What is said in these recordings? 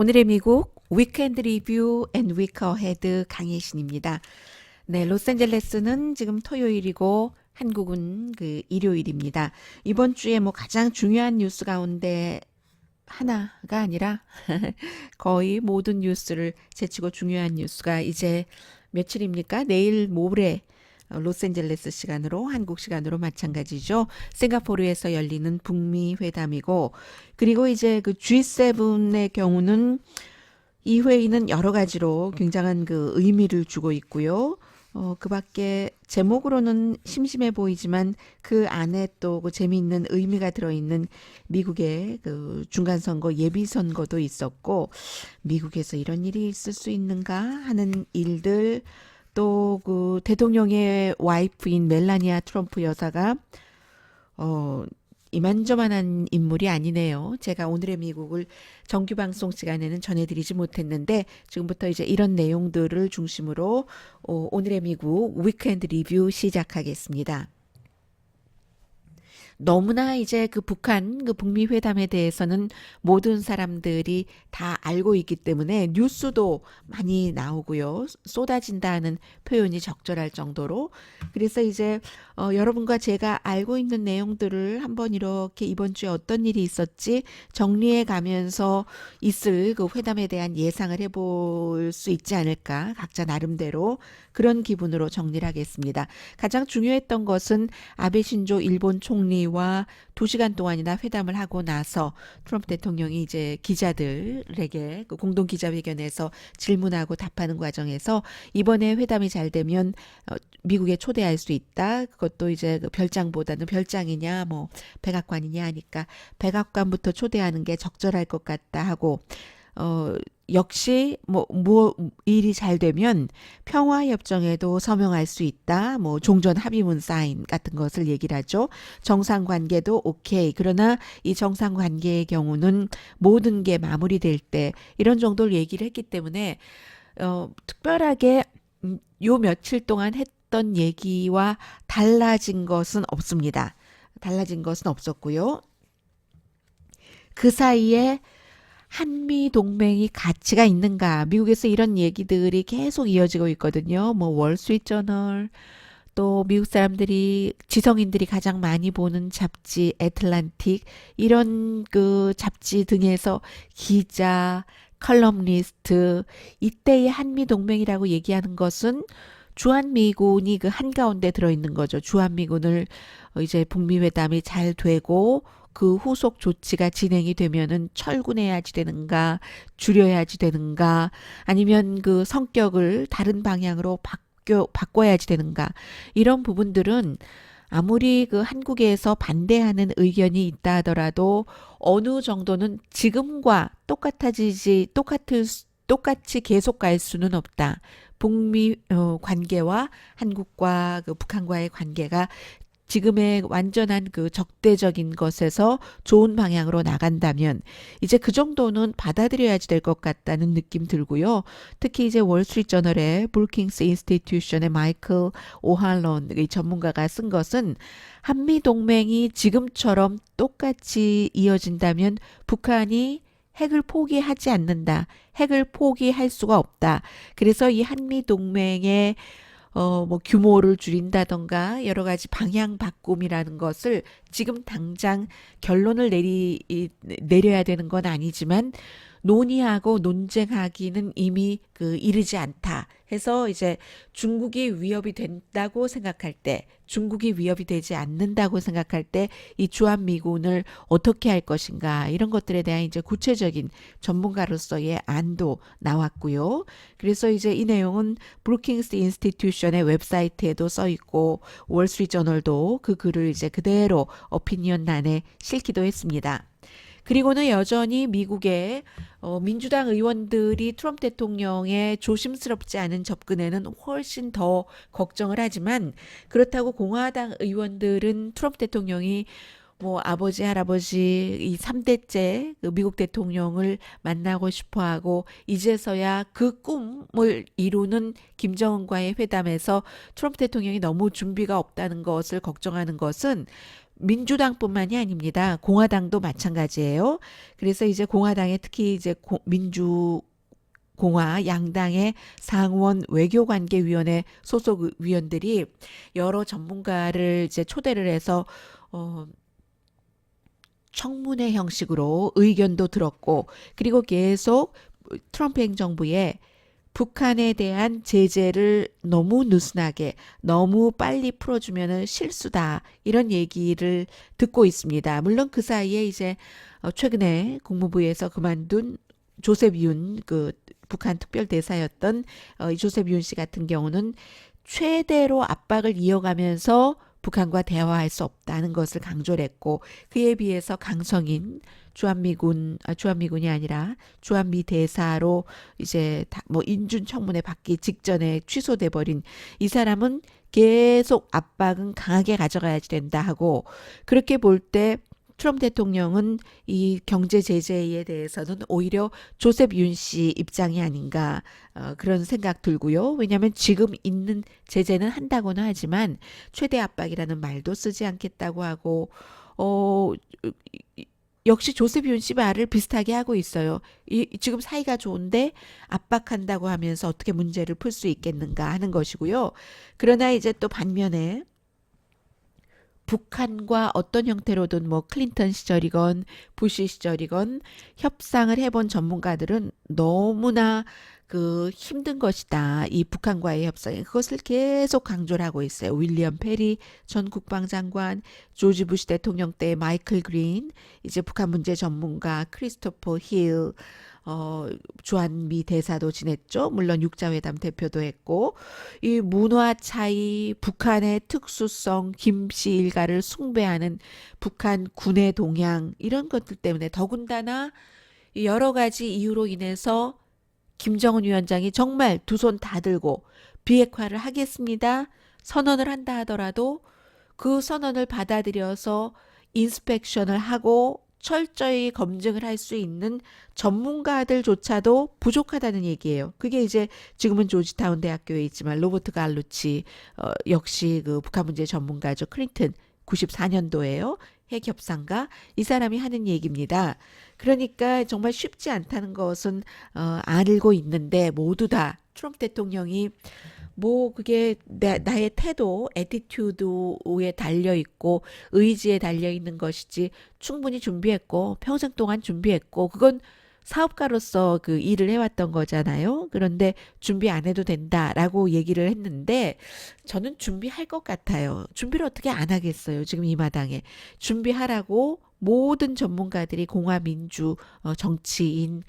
오늘의 미국 위켄드 리뷰 앤 위크 어헤드 강예신입니다. 네, 로스앤젤레스는 지금 토요일이고 한국은 일요일입니다. 이번 주에 가장 중요한 뉴스 가운데 하나가 아니라 거의 모든 뉴스를 제치고 중요한 뉴스가 이제 며칠입니까? 내일 모레 로스앤젤레스 시간으로 한국 시간으로 마찬가지죠. 싱가포르에서 열리는 북미 회담이고 그리고 이제 그 G7의 경우는 이 회의는 여러 가지로 굉장한 의미를 주고 있고요. 그 밖에 제목으로는 심심해 보이지만 그 안에 또 재미있는 의미가 들어있는 미국의 중간선거 예비선거도 있었고 미국에서 이런 일이 있을 수 있는가 하는 일들 또 대통령의 와이프인 멜라니아 트럼프 여사가 이만저만한 인물이 아니네요. 제가 오늘의 미국을 정규 방송 시간에는 전해드리지 못했는데 지금부터 이제 이런 내용들을 중심으로 오늘의 미국 위크엔드 리뷰 시작하겠습니다. 너무나 이제 북한 북미 회담에 대해서는 모든 사람들이 다 알고 있기 때문에 뉴스도 많이 나오고요. 쏟아진다는 표현이 적절할 정도로 그래서 이제 여러분과 제가 알고 있는 내용들을 한번 이렇게 이번 주에 어떤 일이 있었지 정리해 가면서 있을 회담에 대한 예상을 해볼 수 있지 않을까 각자 나름대로 그런 기분으로 정리를 하겠습니다. 가장 중요했던 것은 아베 신조 일본 총리와 2시간 동안이나 회담을 하고 나서 트럼프 대통령이 이제 기자들에게 공동 기자회견에서 질문하고 답하는 과정에서 이번에 회담이 잘 되면 미국에 초대할 수 있다. 그것도 이제 별장보다는 별장이냐 백악관이냐 하니까 백악관부터 초대하는 게 적절할 것 같다 하고 역시 일이 잘 되면 평화협정에도 서명할 수 있다. 종전 합의문 사인 같은 것을 얘기를 하죠. 정상관계도 오케이. 그러나 이 정상관계의 경우는 모든 게 마무리될 때 이런 정도를 얘기를 했기 때문에 특별하게 요 며칠 동안 했던 얘기와 달라진 것은 없습니다. 달라진 것은 없었고요. 그 사이에 한미 동맹이 가치가 있는가? 미국에서 이런 얘기들이 계속 이어지고 있거든요. 월스트리트저널, 또 미국 사람들이 지성인들이 가장 많이 보는 잡지 애틀란틱 이런 잡지 등에서 기자, 컬럼니스트 이때의 한미 동맹이라고 얘기하는 것은 주한미군이 한가운데 들어있는 거죠. 주한미군을 이제 북미 회담이 잘 되고 그 후속 조치가 진행이 되면은 철군해야지 되는가, 줄여야지 되는가, 아니면 성격을 다른 방향으로 바꿔야지 되는가. 이런 부분들은 아무리 한국에서 반대하는 의견이 있다 하더라도 어느 정도는 지금과 똑같이 계속 갈 수는 없다. 북미 관계와 한국과 북한과의 관계가 지금의 완전한 적대적인 것에서 좋은 방향으로 나간다면 이제 그 정도는 받아들여야지 될 것 같다는 느낌 들고요. 특히 이제 월스트리트저널의 브루킹스 인스티튜션의 마이클 오할런 이 전문가가 쓴 것은 한미 동맹이 지금처럼 똑같이 이어진다면 북한이 핵을 포기하지 않는다. 핵을 포기할 수가 없다. 그래서 이 한미 동맹의 규모를 줄인다던가 여러 가지 방향 바꿈이라는 것을 지금 당장 결론을 내려야 되는 건 아니지만 논의하고 논쟁하기는 이미 이르지 않다 해서 이제 중국이 위협이 된다고 생각할 때 중국이 위협이 되지 않는다고 생각할 때 이 주한미군을 어떻게 할 것인가 이런 것들에 대한 이제 구체적인 전문가로서의 안도 나왔고요. 그래서 이제 이 내용은 브루킹스 인스티튜션의 웹사이트에도 써 있고 월스트리트저널도 그 글을 이제 그대로 오피니언란에 실기도 했습니다. 그리고는 여전히 미국의 민주당 의원들이 트럼프 대통령의 조심스럽지 않은 접근에는 훨씬 더 걱정을 하지만 그렇다고 공화당 의원들은 트럼프 대통령이 아버지, 할아버지 이 3대째 미국 대통령을 만나고 싶어 하고 이제서야 그 꿈을 이루는 김정은과의 회담에서 트럼프 대통령이 너무 준비가 없다는 것을 걱정하는 것은 민주당뿐만이 아닙니다. 공화당도 마찬가지예요. 그래서 이제 공화당에 특히 이제 공화 양당의 상원 외교관계위원회 소속 위원들이 여러 전문가를 이제 초대를 해서 어, 청문회 형식으로 의견도 들었고, 그리고 계속 트럼프 행정부에 북한에 대한 제재를 너무 느슨하게 너무 빨리 풀어주면은 실수다 이런 얘기를 듣고 있습니다. 물론 그 사이에 이제 최근에 국무부에서 그만둔 조셉 윤 그 북한 특별대사였던 이 조셉 윤 씨 같은 경우는 최대로 압박을 이어가면서 북한과 대화할 수 없다는 것을 강조를 했고, 그에 비해서 강성인 주한미군이 아니라 주한미 대사로 이제 뭐 인준 청문회 받기 직전에 취소돼 버린 이 사람은 계속 압박은 강하게 가져가야 된다 하고, 그렇게 볼 때 트럼프 대통령은 이 경제 제재에 대해서는 오히려 조셉 윤 씨 입장이 아닌가 그런 생각 들고요. 왜냐하면 지금 있는 제재는 한다고는 하지만 최대 압박이라는 말도 쓰지 않겠다고 하고 어, 역시 조셉 윤 씨 말을 비슷하게 하고 있어요. 지금 사이가 좋은데 압박한다고 하면서 어떻게 문제를 풀 수 있겠는가 하는 것이고요. 그러나 이제 또 반면에 북한과 어떤 형태로든 뭐 클린턴 시절이건 부시 시절이건 협상을 해본 전문가들은 너무나 그 힘든 것이다. 이 북한과의 협상에 그것을 계속 강조를 하고 있어요. 윌리엄 페리 전 국방장관, 조지 부시 대통령 때 마이클 그린, 이제 북한 문제 전문가 크리스토퍼 힐, 주한미 대사도 지냈죠. 물론 육자회담 대표도 했고, 이 문화 차이, 북한의 특수성, 김씨 일가를 숭배하는 북한 군의 동향 이런 것들 때문에 더군다나 여러 가지 이유로 인해서 김정은 위원장이 정말 두 손 다 들고 비핵화를 하겠습니다. 선언을 한다 하더라도 그 선언을 받아들여서 인스펙션을 하고 철저히 검증을 할 수 있는 전문가들조차도 부족하다는 얘기예요. 그게 이제 지금은 조지타운 대학교에 있지만 로버트 갈루치 역시 그 북한 문제 전문가죠. 클린턴 94년도에요. 핵협상가 이 사람이 하는 얘기입니다. 그러니까 정말 쉽지 않다는 것은 알고 있는데 모두 다 트럼프 대통령이 뭐 그게 나의 태도, 애티튜드에 달려 있고 의지에 달려 있는 것이지 충분히 준비했고 평생 동안 준비했고 그건 사업가로서 그 일을 해왔던 거잖아요. 그런데 준비 안 해도 된다라고 얘기를 했는데 저는 준비할 것 같아요. 준비를 어떻게 안 하겠어요. 지금 이 마당에. 준비하라고 모든 전문가들이 공화민주 정치인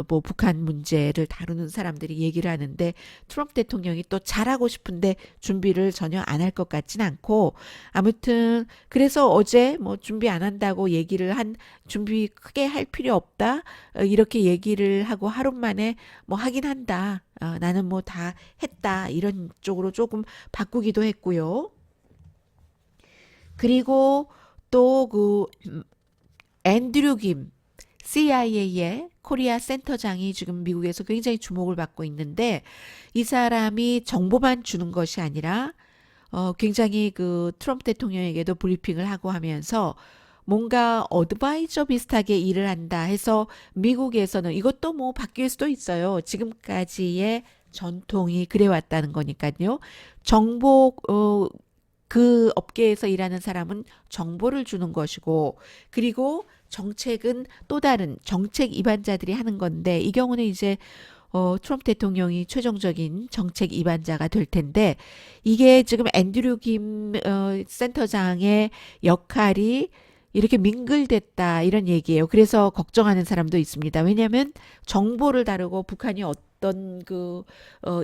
뭐 북한 문제를 다루는 사람들이 얘기를 하는데 트럼프 대통령이 또 잘하고 싶은데 준비를 전혀 안 할 것 같진 않고 아무튼 그래서 어제 뭐 준비 안 한다고 얘기를 한 준비 크게 할 필요 없다 이렇게 얘기를 하고 하루 만에 뭐 하긴 한다 나는 뭐 다 했다 이런 쪽으로 조금 바꾸기도 했고요. 그리고 또 그 앤드류 김 CIA의 코리아 센터장이 지금 미국에서 굉장히 주목을 받고 있는데 이 사람이 정보만 주는 것이 아니라 굉장히 그 트럼프 대통령에게도 브리핑을 하고 하면서 뭔가 어드바이저 비슷하게 일을 한다 해서 미국에서는 이것도 뭐 바뀔 수도 있어요. 지금까지의 전통이 그래왔다는 거니까요. 정보 그 업계에서 일하는 사람은 정보를 주는 것이고 그리고 정책은 또 다른 정책 입안자들이 하는 건데 이 경우는 이제 트럼프 대통령이 최종적인 정책 입안자가 될 텐데 이게 지금 앤드류 김 센터장의 역할이 이렇게 민글됐다 이런 얘기예요. 그래서 걱정하는 사람도 있습니다. 왜냐하면 정보를 다루고 북한이 어떤 그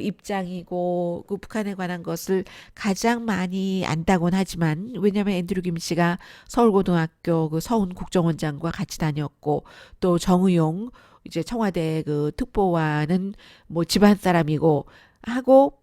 입장이고 그 북한에 관한 것을 가장 많이 안다곤 하지만 왜냐하면 앤드류 김 씨가 서울고등학교 그 서훈 국정원장과 같이 다녔고 또 정의용 이제 청와대 그 특보와는 뭐 집안 사람이고 하고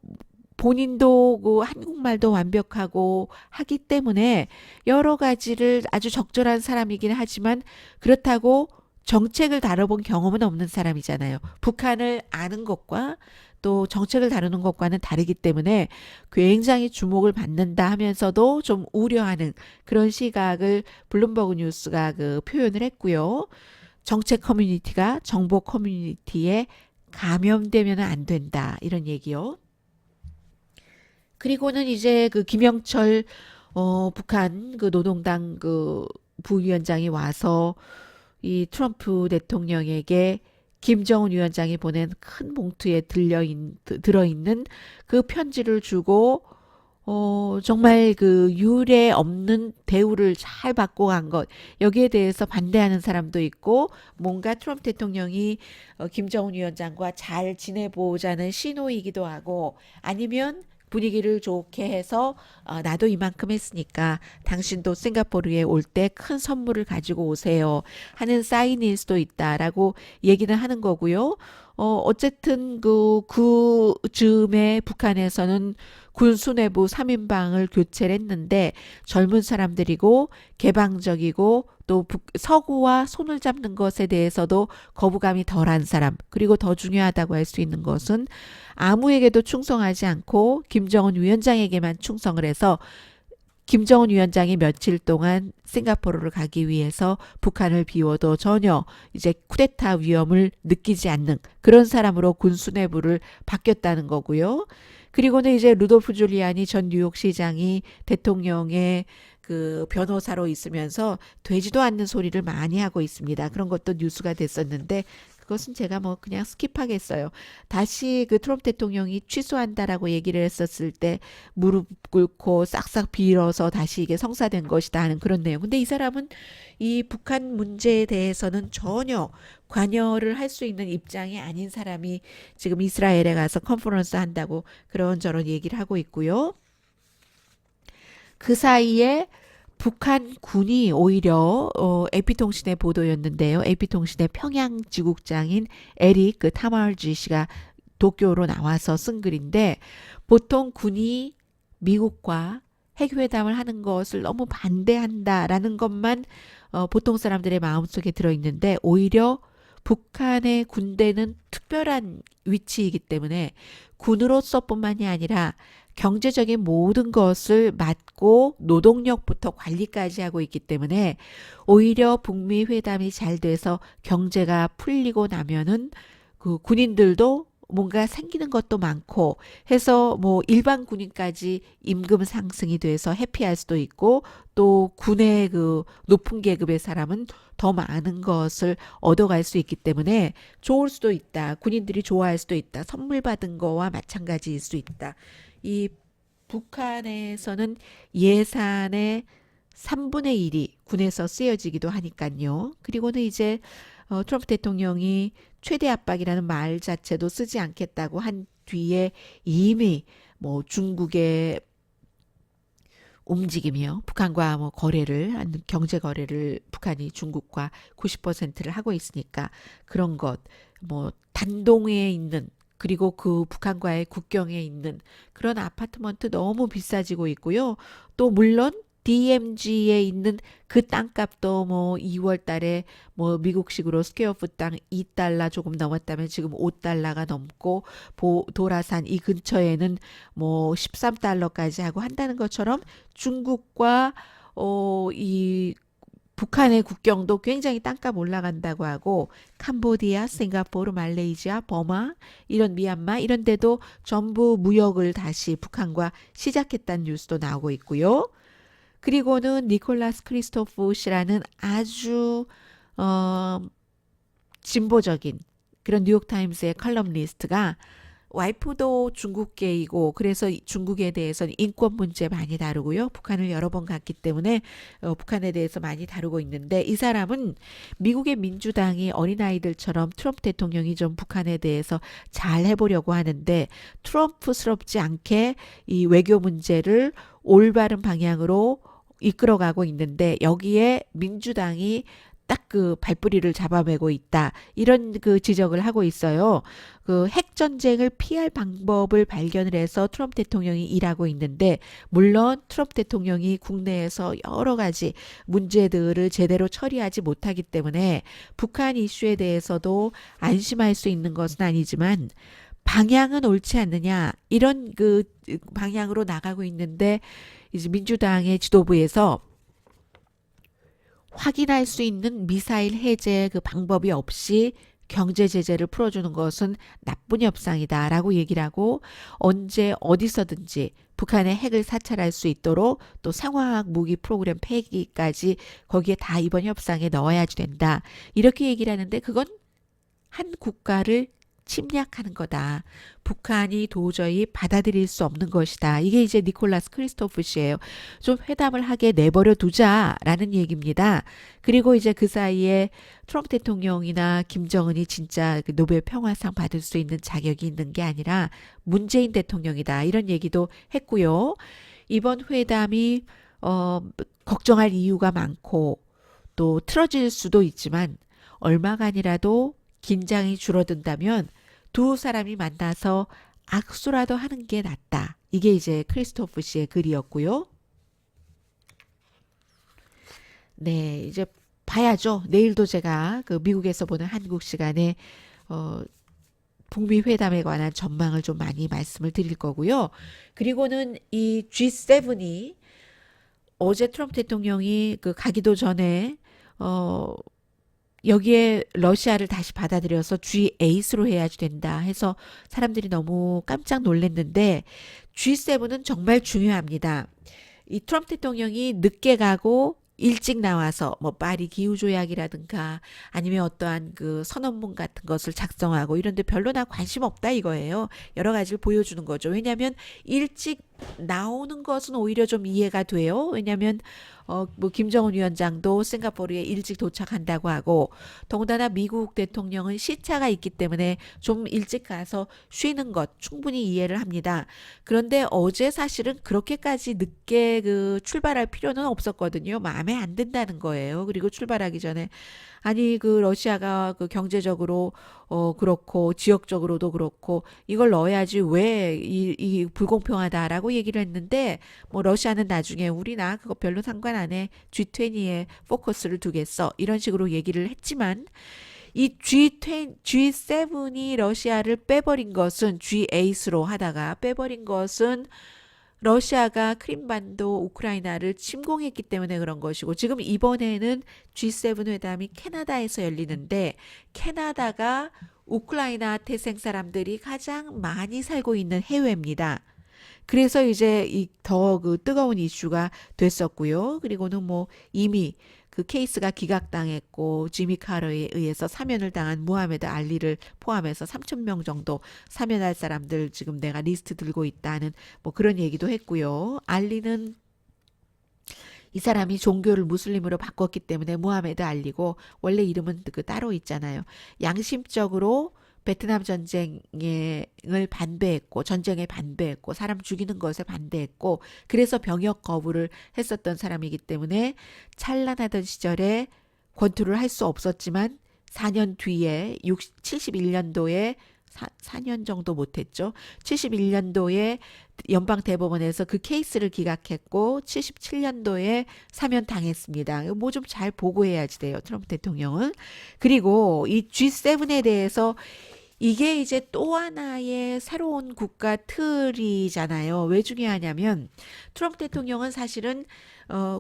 본인도 그 한국말도 완벽하고 하기 때문에 여러 가지를 아주 적절한 사람이긴 하지만 그렇다고 정책을 다뤄본 경험은 없는 사람이잖아요. 북한을 아는 것과 또 정책을 다루는 것과는 다르기 때문에 굉장히 주목을 받는다 하면서도 좀 우려하는 그런 시각을 블룸버그 뉴스가 그 표현을 했고요. 정책 커뮤니티가 정보 커뮤니티에 감염되면 안 된다. 이런 얘기요. 그리고는 이제 그 김영철 북한 그 노동당 그 부위원장이 와서 이 트럼프 대통령에게 김정은 위원장이 보낸 큰 봉투에 들어있는 그 편지를 주고 정말 그 유례 없는 대우를 잘 받고 간 것. 여기에 대해서 반대하는 사람도 있고, 뭔가 트럼프 대통령이 김정은 위원장과 잘 지내보자는 신호이기도 하고, 아니면 분위기를 좋게 해서 나도 이만큼 했으니까 당신도 싱가포르에 올 때 큰 선물을 가지고 오세요 하는 사인일 수도 있다라고 얘기는 하는 거고요. 어쨌든 그 즈음에 북한에서는 군수 내부 3인방을 교체를 했는데 젊은 사람들이고 개방적이고 또 서구와 손을 잡는 것에 대해서도 거부감이 덜한 사람, 그리고 더 중요하다고 할 수 있는 것은 아무에게도 충성하지 않고 김정은 위원장에게만 충성을 해서 김정은 위원장이 며칠 동안 싱가포르를 가기 위해서 북한을 비워도 전혀 이제 쿠데타 위험을 느끼지 않는 그런 사람으로 군수 내부를 바뀌었다는 거고요. 그리고는 이제 루돌프 줄리아니 전 뉴욕시장이 대통령의 그 변호사로 있으면서 되지도 않는 소리를 많이 하고 있습니다. 그런 것도 뉴스가 됐었는데 그것은 제가 뭐 그냥 스킵하겠어요. 다시 그 트럼프 대통령이 취소한다라고 얘기를 했었을 때 무릎 꿇고 싹싹 빌어서 다시 이게 성사된 것이다 하는 그런 내용. 근데 이 사람은 이 북한 문제에 대해서는 전혀 관여를 할 수 있는 입장이 아닌 사람이 지금 이스라엘에 가서 컨퍼런스 한다고 그런저런 얘기를 하고 있고요. 그 사이에 북한 군이 오히려 AP통신의 보도였는데요. AP통신의 평양 지국장인 에릭 그 타마르지 씨가 도쿄로 나와서 쓴 글인데, 보통 군이 미국과 핵회담을 하는 것을 너무 반대한다라는 것만 보통 사람들의 마음속에 들어있는데, 오히려 북한의 군대는 특별한 위치이기 때문에 군으로서뿐만이 아니라 경제적인 모든 것을 맡고 노동력부터 관리까지 하고 있기 때문에 오히려 북미 회담이 잘 돼서 경제가 풀리고 나면은 그 군인들도 뭔가 생기는 것도 많고 해서 뭐 일반 군인까지 임금 상승이 돼서 해피할 수도 있고, 또 군의 그 높은 계급의 사람은 더 많은 것을 얻어갈 수 있기 때문에 좋을 수도 있다. 군인들이 좋아할 수도 있다. 선물 받은 거와 마찬가지일 수 있다. 이 북한에서는 예산의 3분의 1이 군에서 쓰여지기도 하니까요. 그리고는 이제 트럼프 대통령이 최대 압박이라는 말 자체도 쓰지 않겠다고 한 뒤에 이미 뭐 중국의 움직임이요. 북한과 뭐 거래를 하는 경제 거래를 북한이 중국과 90%를 하고 있으니까 그런 것, 뭐 단동에 있는, 그리고 그 북한과의 국경에 있는 그런 아파트먼트 너무 비싸지고 있고요. 또 물론 DMZ에 있는 그 땅값도 뭐 2월 달에 뭐 미국식으로 스퀘어풋 땅 2달러 조금 넘었다면 지금 5달러가 넘고, 도라산 이 근처에는 뭐 13달러까지 하고 한다는 것처럼 중국과 이 북한의 국경도 굉장히 땅값 올라간다고 하고, 캄보디아, 싱가포르, 말레이시아, 버마, 이런 미얀마 이런 데도 전부 무역을 다시 북한과 시작했다는 뉴스도 나오고 있고요. 그리고는 니콜라스 크리스토프 씨라는 아주 진보적인 그런 뉴욕타임스의 컬럼니스트가 와이프도 중국계이고 그래서 중국에 대해서는 인권 문제 많이 다루고요. 북한을 여러 번 갔기 때문에 북한에 대해서 많이 다루고 있는데, 이 사람은 미국의 민주당이 어린아이들처럼 트럼프 대통령이 좀 북한에 대해서 잘 해보려고 하는데 트럼프스럽지 않게 이 외교 문제를 올바른 방향으로 이끌어가고 있는데, 여기에 민주당이 딱 그 발뿌리를 잡아매고 있다. 이런 그 지적을 하고 있어요. 그 핵 전쟁을 피할 방법을 발견을 해서 트럼프 대통령이 일하고 있는데 물론 트럼프 대통령이 국내에서 여러 가지 문제들을 제대로 처리하지 못하기 때문에 북한 이슈에 대해서도 안심할 수 있는 것은 아니지만 방향은 옳지 않느냐 이런 그 방향으로 나가고 있는데 이제 민주당의 지도부에서 확인할 수 있는 미사일 해제 그 방법이 없이 경제 제재를 풀어주는 것은 나쁜 협상이다라고 얘기를 하고 언제 어디서든지 북한의 핵을 사찰할 수 있도록 또 상황학 무기 프로그램 폐기까지 거기에 다 이번 협상에 넣어야지 된다. 이렇게 얘기를 하는데 그건 한 국가를 침략하는 거다. 북한이 도저히 받아들일 수 없는 것이다. 이게 이제 니콜라스 크리스토프 씨예요. 좀 회담을 하게 내버려 두자라는 얘기입니다. 그리고 이제 그 사이에 트럼프 대통령이나 김정은이 진짜 그 노벨 평화상 받을 수 있는 자격이 있는 게 아니라 문재인 대통령이다. 이런 얘기도 했고요. 이번 회담이 걱정할 이유가 많고 또 틀어질 수도 있지만 얼마간이라도 긴장이 줄어든다면 두 사람이 만나서 악수라도 하는 게 낫다. 이게 이제 크리스토프 씨의 글이었고요. 네, 이제 봐야죠. 내일도 제가 그 미국에서 보는 한국 시간에 어, 북미 회담에 관한 전망을 좀 많이 말씀을 드릴 거고요. 그리고는 이 G7이 어제 트럼프 대통령이 그 가기도 전에 어, 여기에 러시아를 다시 받아들여서 G8로 해야지 된다 해서 사람들이 너무 깜짝 놀랐는데 G7은 정말 중요합니다. 이 트럼프 대통령이 늦게 가고 일찍 나와서 뭐 파리 기후 조약이라든가 아니면 어떠한 그 선언문 같은 것을 작성하고 이런데 별로 나 관심 없다 이거예요. 여러 가지를 보여주는 거죠. 왜냐하면 일찍 나오는 것은 오히려 좀 이해가 돼요. 왜냐하면 뭐 김정은 위원장도 싱가포르에 일찍 도착한다고 하고 더군다나 미국 대통령은 시차가 있기 때문에 좀 일찍 가서 쉬는 것 충분히 이해를 합니다. 그런데 어제 사실은 그렇게까지 늦게 그 출발할 필요는 없었거든요. 마음에 안 든다는 거예요. 그리고 출발하기 전에 아니 그 러시아가 그 경제적으로 그렇고 지역적으로도 그렇고 이걸 넣어야지 왜 이 불공평하다라고 얘기를 했는데 뭐 러시아는 나중에 우리나 그거 별로 상관 안 해. G20에 포커스를 두겠어. 이런 식으로 얘기를 했지만 이 G7이 러시아를 빼버린 것은 G8으로 하다가 빼버린 것은 러시아가 크림반도 우크라이나를 침공했기 때문에 그런 것이고 지금 이번에는 G7 회담이 캐나다에서 열리는데 캐나다가 우크라이나 태생 사람들이 가장 많이 살고 있는 해외입니다. 그래서 이제 이 더 그 뜨거운 이슈가 됐었고요. 그리고는 뭐 이미 그 케이스가 기각당했고 지미 카러에 의해서 사면을 당한 무하메드 알리를 포함해서 3천 명 정도 사면할 사람들 지금 내가 리스트 들고 있다는 뭐 그런 얘기도 했고요. 알리는 이 사람이 종교를 무슬림으로 바꿨기 때문에 무하메드 알리고 원래 이름은 그 따로 있잖아요. 양심적으로 베트남 전쟁을 반대했고 전쟁에 반대했고 사람 죽이는 것에 반대했고 그래서 병역 거부를 했었던 사람이기 때문에 찬란하던 시절에 권투를 할 수 없었지만 4년 뒤에 71년도에 4년 정도 못했죠. 71년도에 연방대법원에서 그 케이스를 기각했고 77년도에 사면 당했습니다. 뭐 좀 잘 보고해야지 돼요. 트럼프 대통령은. 그리고 이 G7에 대해서 이게 이제 또 하나의 새로운 국가 틀이잖아요. 왜 중요하냐면 트럼프 대통령은 사실은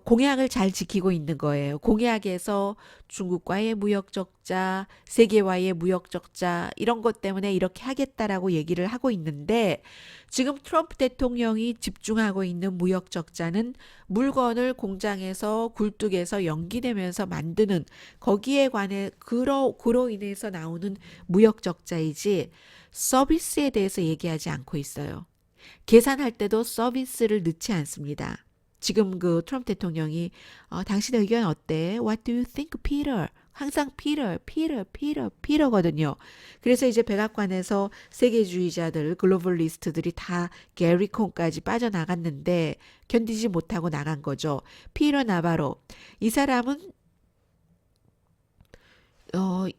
공약을 잘 지키고 있는 거예요. 공약에서 중국과의 무역 적자, 세계와의 무역 적자 이런 것 때문에 이렇게 하겠다라고 얘기를 하고 있는데 지금 트럼프 대통령이 집중하고 있는 무역 적자는 물건을 공장에서 굴뚝에서 연기되면서 만드는 거기에 관해 그로 인해서 나오는 무역 적자이지 서비스에 대해서 얘기하지 않고 있어요. 계산할 때도 서비스를 넣지 않습니다. 지금 그 트럼프 대통령이 당신의 의견 어때? What do you think, Peter? 항상 피터거든요. 그래서 이제 백악관에서 세계주의자들, 글로벌리스트들이 다 게리 콩까지 빠져나갔는데 견디지 못하고 나간 거죠. 피터 나바로. 이 사람은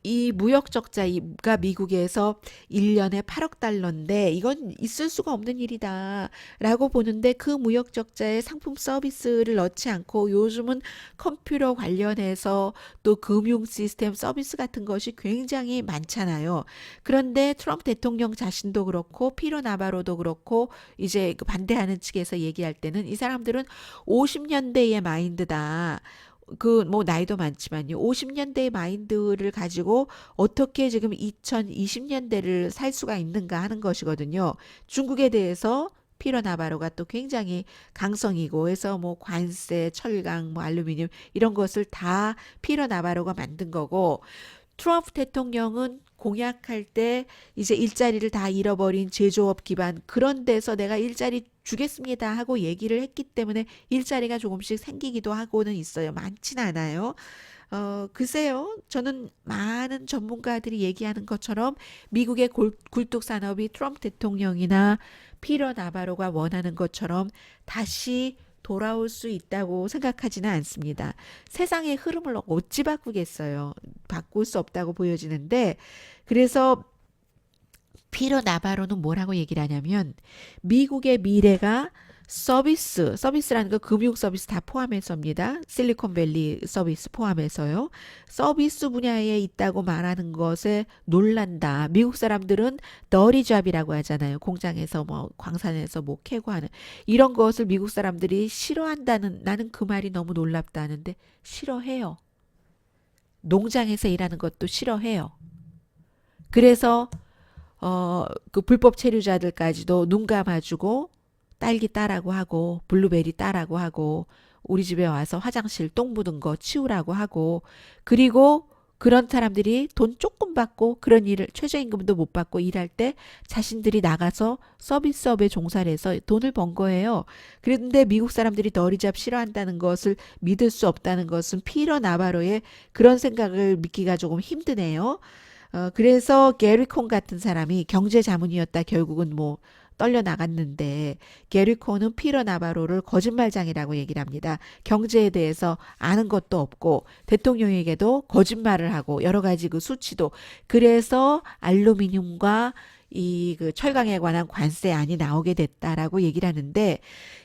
이 무역 적자가 미국에서 1년에 8억 달러인데 이건 있을 수가 없는 일이다라고 보는데 그 무역 적자에 상품 서비스를 넣지 않고 요즘은 컴퓨터 관련해서 또 금융 시스템 서비스 같은 것이 굉장히 많잖아요. 그런데 트럼프 대통령 자신도 그렇고 피로 나바로도 그렇고 이제 그 반대하는 측에서 얘기할 때는 이 사람들은 50년대의 마인드다. 그 뭐 나이도 많지만요. 50년대의 마인드를 가지고 어떻게 지금 2020년대를 살 수가 있는가 하는 것이거든요. 중국에 대해서 피로 나바로가 또 굉장히 강성이고 해서 뭐 관세, 철강, 뭐 알루미늄 이런 것을 다 피로 나바로가 만든 거고 트럼프 대통령은 공약할 때 이제 일자리를 다 잃어버린 제조업 기반 그런 데서 내가 일자리 주겠습니다 하고 얘기를 했기 때문에 일자리가 조금씩 생기기도 하고는 있어요. 많지는 않아요. 글쎄요. 저는 많은 전문가들이 얘기하는 것처럼 미국의 굴뚝 산업이 트럼프 대통령이나 피터 나바로가 원하는 것처럼 다시 돌아올 수 있다고 생각하지는 않습니다. 세상의 흐름을 어찌 바꾸겠어요. 바꿀 수 없다고 보여지는데 그래서 피터 나바로는 뭐라고 얘기를 하냐면 미국의 미래가 서비스라는 거 금융 서비스 다 포함해서입니다. 실리콘밸리 서비스 포함해서요. 서비스 분야에 있다고 말하는 것에 놀란다. 미국 사람들은 너리잡이라고 하잖아요. 공장에서 뭐 광산에서 뭐 캐고 하는 이런 것을 미국 사람들이 싫어한다는 나는 그 말이 너무 놀랍다 하는데 싫어해요. 농장에서 일하는 것도 싫어해요. 그래서 그 불법 체류자들까지도 눈 감아주고 딸기 따라고 하고 블루베리 따라고 하고 우리 집에 와서 화장실 똥 묻은 거 치우라고 하고 그리고 그런 사람들이 돈 조금 받고 그런 일을 최저임금도 못 받고 일할 때 자신들이 나가서 서비스업에 종사를 해서 돈을 번 거예요. 그런데 미국 사람들이 너리잡 싫어한다는 것을 믿을 수 없다는 것은 피터 나바로의 그런 생각을 믿기가 조금 힘드네요. 그래서 게리 콘 같은 사람이 경제 자문이었다 결국은 뭐 떨려 나갔는데 게리 콘은 피터 나바로를 거짓말장이라고 얘기를 합니다. 경제에 대해서 아는 것도 없고 대통령에게도 거짓말을 하고 여러 가지 그 수치도 그래서 알루미늄과 이 그 철강에 관한 관세안이 나오게 됐다라고 얘기를 하는데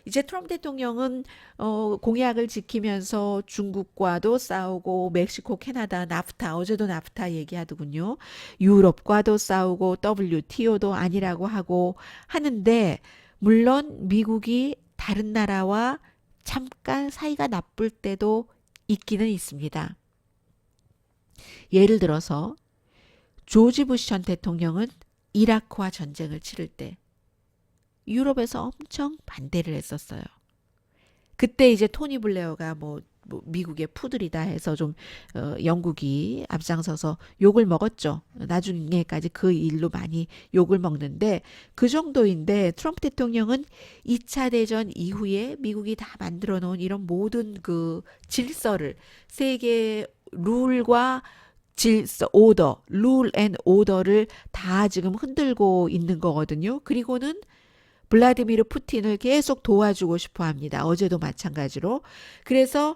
이제 트럼프 대통령은 공약을 지키면서 중국과도 싸우고 멕시코, 캐나다, 나프타 어제도 나프타 얘기하더군요. 유럽과도 싸우고 WTO도 아니라고 하고 하는데 물론 미국이 다른 나라와 잠깐 사이가 나쁠 때도 있기는 있습니다. 예를 들어서 조지 부시 전 대통령은 이라크와 전쟁을 치를 때 유럽에서 엄청 반대를 했었어요. 그때 이제 토니 블레어가 뭐 미국의 푸들이다 해서 좀 영국이 앞장서서 욕을 먹었죠. 나중에까지 그 일로 많이 욕을 먹는데 그 정도인데 트럼프 대통령은 2차 대전 이후에 미국이 다 만들어 놓은 이런 모든 그 질서를 세계 룰과 질서, 오더, 룰 앤 오더를 다 지금 흔들고 있는 거거든요. 그리고는 블라디미르 푸틴을 계속 도와주고 싶어 합니다. 어제도 마찬가지로. 그래서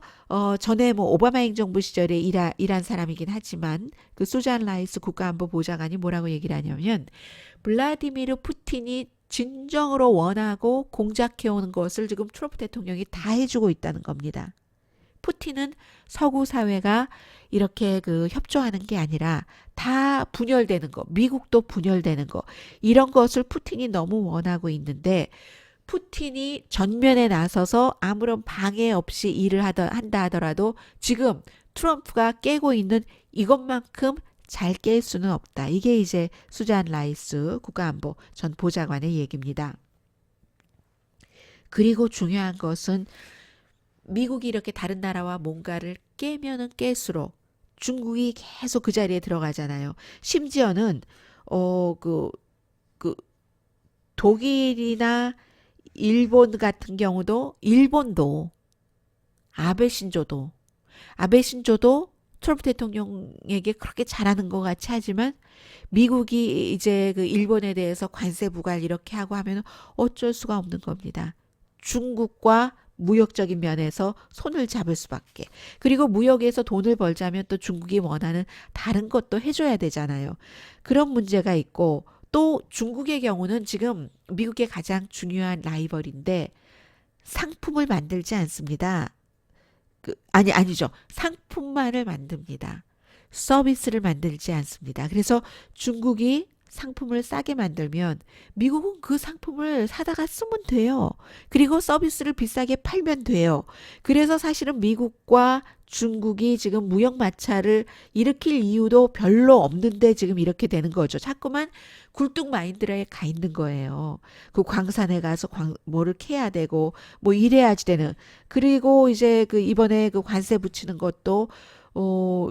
전에 뭐 오바마 행정부 시절에 일한 사람이긴 하지만 그 수잔 라이스 국가안보보좌관이 뭐라고 얘기를 하냐면 블라디미르 푸틴이 진정으로 원하고 공작해오는 것을 지금 트럼프 대통령이 다 해주고 있다는 겁니다. 푸틴은 서구 사회가 이렇게 그 협조하는 게 아니라 다 분열되는 거, 미국도 분열되는 거, 이런 것을 푸틴이 너무 원하고 있는데 푸틴이 전면에 나서서 아무런 방해 없이 일을 한다 하더라도 지금 트럼프가 깨고 있는 이것만큼 잘 깰 수는 없다. 이게 이제 수잔 라이스 국가안보 전 보좌관의 얘기입니다. 그리고 중요한 것은 미국이 이렇게 다른 나라와 뭔가를 깨면은 깰수록 중국이 계속 그 자리에 들어가잖아요. 심지어는 그 독일이나 일본 같은 경우도 일본도 아베 신조도 트럼프 대통령에게 그렇게 잘하는 것 같이 하지만 미국이 이제 그 일본에 대해서 관세 부과를 이렇게 하고 하면 어쩔 수가 없는 겁니다. 중국과 무역적인 면에서 손을 잡을 수밖에. 그리고 무역에서 돈을 벌자면 또 중국이 원하는 다른 것도 해줘야 되잖아요. 그런 문제가 있고 또 중국의 경우는 지금 미국의 가장 중요한 라이벌인데 상품을 만들지 않습니다. 아니죠. 상품만을 만듭니다. 서비스를 만들지 않습니다. 그래서 중국이 상품을 싸게 만들면 미국은 그 상품을 사다가 쓰면 돼요. 그리고 서비스를 비싸게 팔면 돼요. 그래서 사실은 미국과 중국이 지금 무역 마찰을 일으킬 이유도 별로 없는데 지금 이렇게 되는 거죠. 자꾸만 굴뚝 마인드에 가 있는 거예요. 그 광산에 가서 뭐를 캐야 되고 뭐 이래야지 되는. 그리고 이제 그 이번에 그 관세 붙이는 것도 어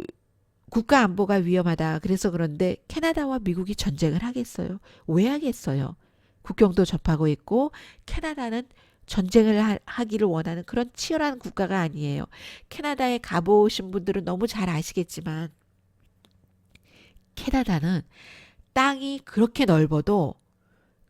국가 안보가 위험하다. 그래서 그런데 캐나다와 미국이 전쟁을 하겠어요. 왜 하겠어요? 국경도 접하고 있고 캐나다는 전쟁을 하기를 원하는 그런 치열한 국가가 아니에요. 캐나다에 가보신 분들은 너무 잘 아시겠지만 캐나다는 땅이 그렇게 넓어도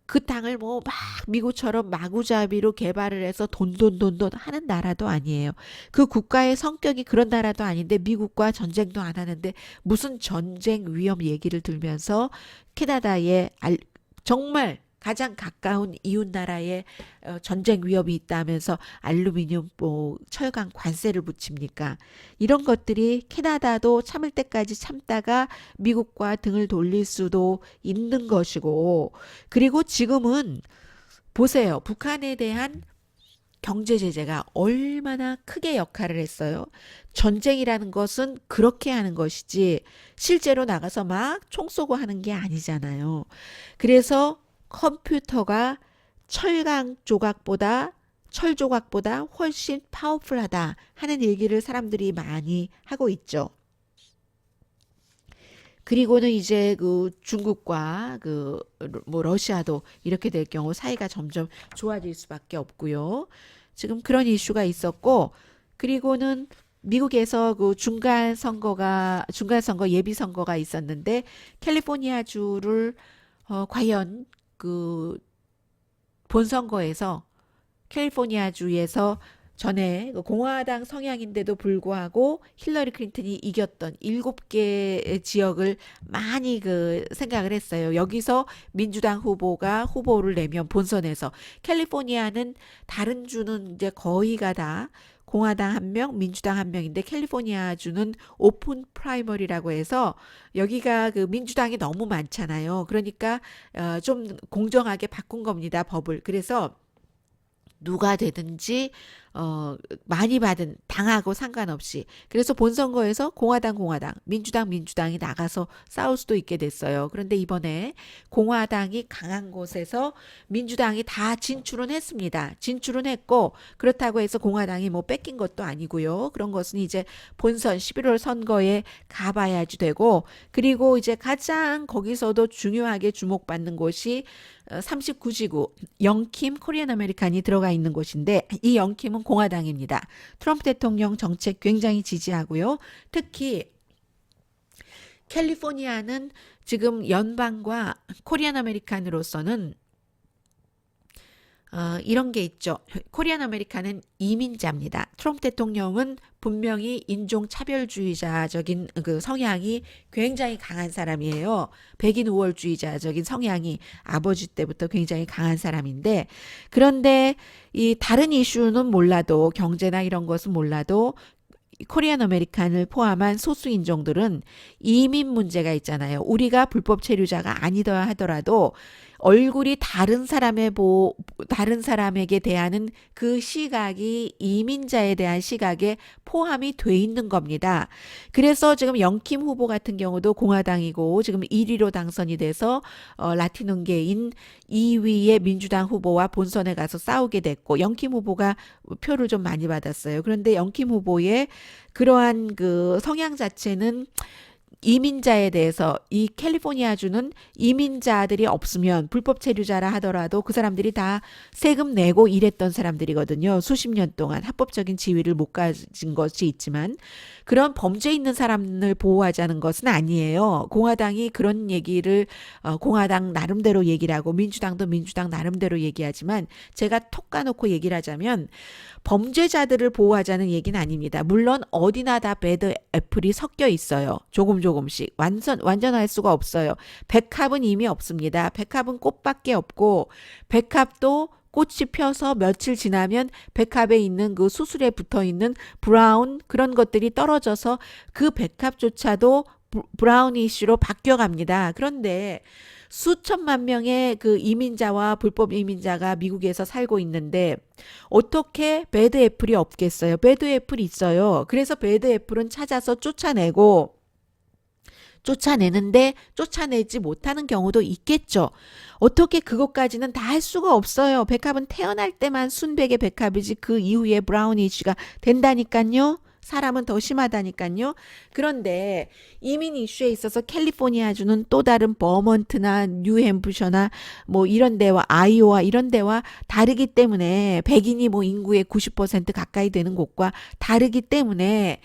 그 땅을 뭐 막 미국처럼 마구잡이로 개발을 해서 돈돈 하는 나라도 아니에요. 그 국가의 성격이 그런 나라도 아닌데 미국과 전쟁도 안 하는데 무슨 전쟁 위험 얘기를 들면서 캐나다에 정말 가장 가까운 이웃 나라에 전쟁 위협이 있다면서 알루미늄, 뭐 철강 관세를 붙입니까? 이런 것들이 캐나다도 참을 때까지 참다가 미국과 등을 돌릴 수도 있는 것이고, 그리고 지금은 보세요. 북한에 대한 경제 제재가 얼마나 크게 역할을 했어요. 전쟁이라는 것은 그렇게 하는 것이지 실제로 나가서 막 총 쏘고 하는 게 아니잖아요. 그래서 컴퓨터가 철 조각보다 훨씬 파워풀하다 하는 얘기를 사람들이 많이 하고 있죠. 그리고는 이제 그 중국과 그 뭐 러시아도 이렇게 될 경우 사이가 점점 좋아질 수밖에 없고요. 지금 그런 이슈가 있었고, 그리고는 미국에서 그 중간 선거 예비 선거가 있었는데 캘리포니아 주를 과연 그 본선거에서 캘리포니아 주에서 전에 그 공화당 성향인데도 불구하고 힐러리 클린턴이 이겼던 7개 지역을 많이 그 생각을 했어요. 여기서 민주당 후보가 후보를 내면 본선에서 캘리포니아는 다른 주는 이제 거의가 다 공화당 한 명, 민주당 한 명인데 캘리포니아 주는 오픈 프라이머리라고 해서 여기가 그 민주당이 너무 많잖아요. 그러니까 좀 공정하게 바꾼 겁니다, 법을. 그래서 누가 되든지 많이 받은 당하고 상관없이, 그래서 본선거에서 공화당 민주당이 나가서 싸울 수도 있게 됐어요. 그런데 이번에 공화당이 강한 곳에서 민주당이 다 진출은 했습니다. 진출은 했고, 그렇다고 해서 공화당이 뭐 뺏긴 것도 아니고요. 그런 것은 이제 본선 11월 선거에 가봐야지 되고, 그리고 이제 가장 거기서도 중요하게 주목받는 곳이 39지구 영킴 코리안 아메리칸이 들어가 있는 곳인데, 이 영킴은 공화당입니다. 트럼프 대통령 정책 굉장히 지지하고요. 특히 캘리포니아는 지금 연방과 코리안 아메리칸으로서는 이런 게 있죠. 코리안 아메리칸은 이민자입니다. 트럼프 대통령은 분명히 인종차별주의자적인 그 성향이 굉장히 강한 사람이에요. 백인 우월주의자적인 성향이 아버지 때부터 굉장히 강한 사람인데, 그런데 이 다른 이슈는 몰라도, 경제나 이런 것은 몰라도 코리안 아메리칸을 포함한 소수 인종들은 이민 문제가 있잖아요. 우리가 불법 체류자가 아니더라 하더라도 얼굴이 다른 사람에게 대하는 그 시각이 이민자에 대한 시각에 포함이 돼 있는 겁니다. 그래서 지금 영킴 후보 같은 경우도 공화당이고 지금 1위로 당선이 돼서 라틴계인 2위의 민주당 후보와 본선에 가서 싸우게 됐고, 영킴 후보가 표를 좀 많이 받았어요. 그런데 영킴 후보의 그러한 그 성향 자체는 이민자에 대해서 이 캘리포니아주는 이민자들이 없으면 불법 체류자라 하더라도 그 사람들이 다 세금 내고 일했던 사람들이거든요. 수십 년 동안 합법적인 지위를 못 가진 것이 있지만 그런 범죄 있는 사람을 보호하자는 것은 아니에요. 공화당이 그런 얘기를 공화당 나름대로 얘기를 하고 민주당도 민주당 나름대로 얘기하지만 제가 톡 까놓고 얘기를 하자면 범죄자들을 보호하자는 얘기는 아닙니다. 물론 어디나 다 배드 애플이 섞여 있어요. 조금씩. 완전할 수가 없어요. 백합은 이미 없습니다. 백합은 꽃밖에 없고 백합도 꽃이 펴서 며칠 지나면 백합에 있는 그 수술에 붙어 있는 브라운 그런 것들이 떨어져서 그 백합조차도 브라우니쉬로 바뀌어 갑니다. 그런데 수천만 명의 그 이민자와 불법 이민자가 미국에서 살고 있는데 어떻게 배드 애플이 없겠어요? 배드 애플이 있어요. 그래서 배드 애플은 찾아서 쫓아내는데 쫓아내지 못하는 경우도 있겠죠. 어떻게 그것까지는 다 할 수가 없어요. 백합은 태어날 때만 순백의 백합이지 그 이후에 브라우니쉬가 된다니까요. 사람은 더 심하다니까요. 그런데 이민 이슈에 있어서 캘리포니아주는 또 다른 버먼트나 뉴햄프셔나 뭐 이런 데와 아이오와 이런 데와 다르기 때문에 백인이 뭐 인구의 90% 가까이 되는 곳과 다르기 때문에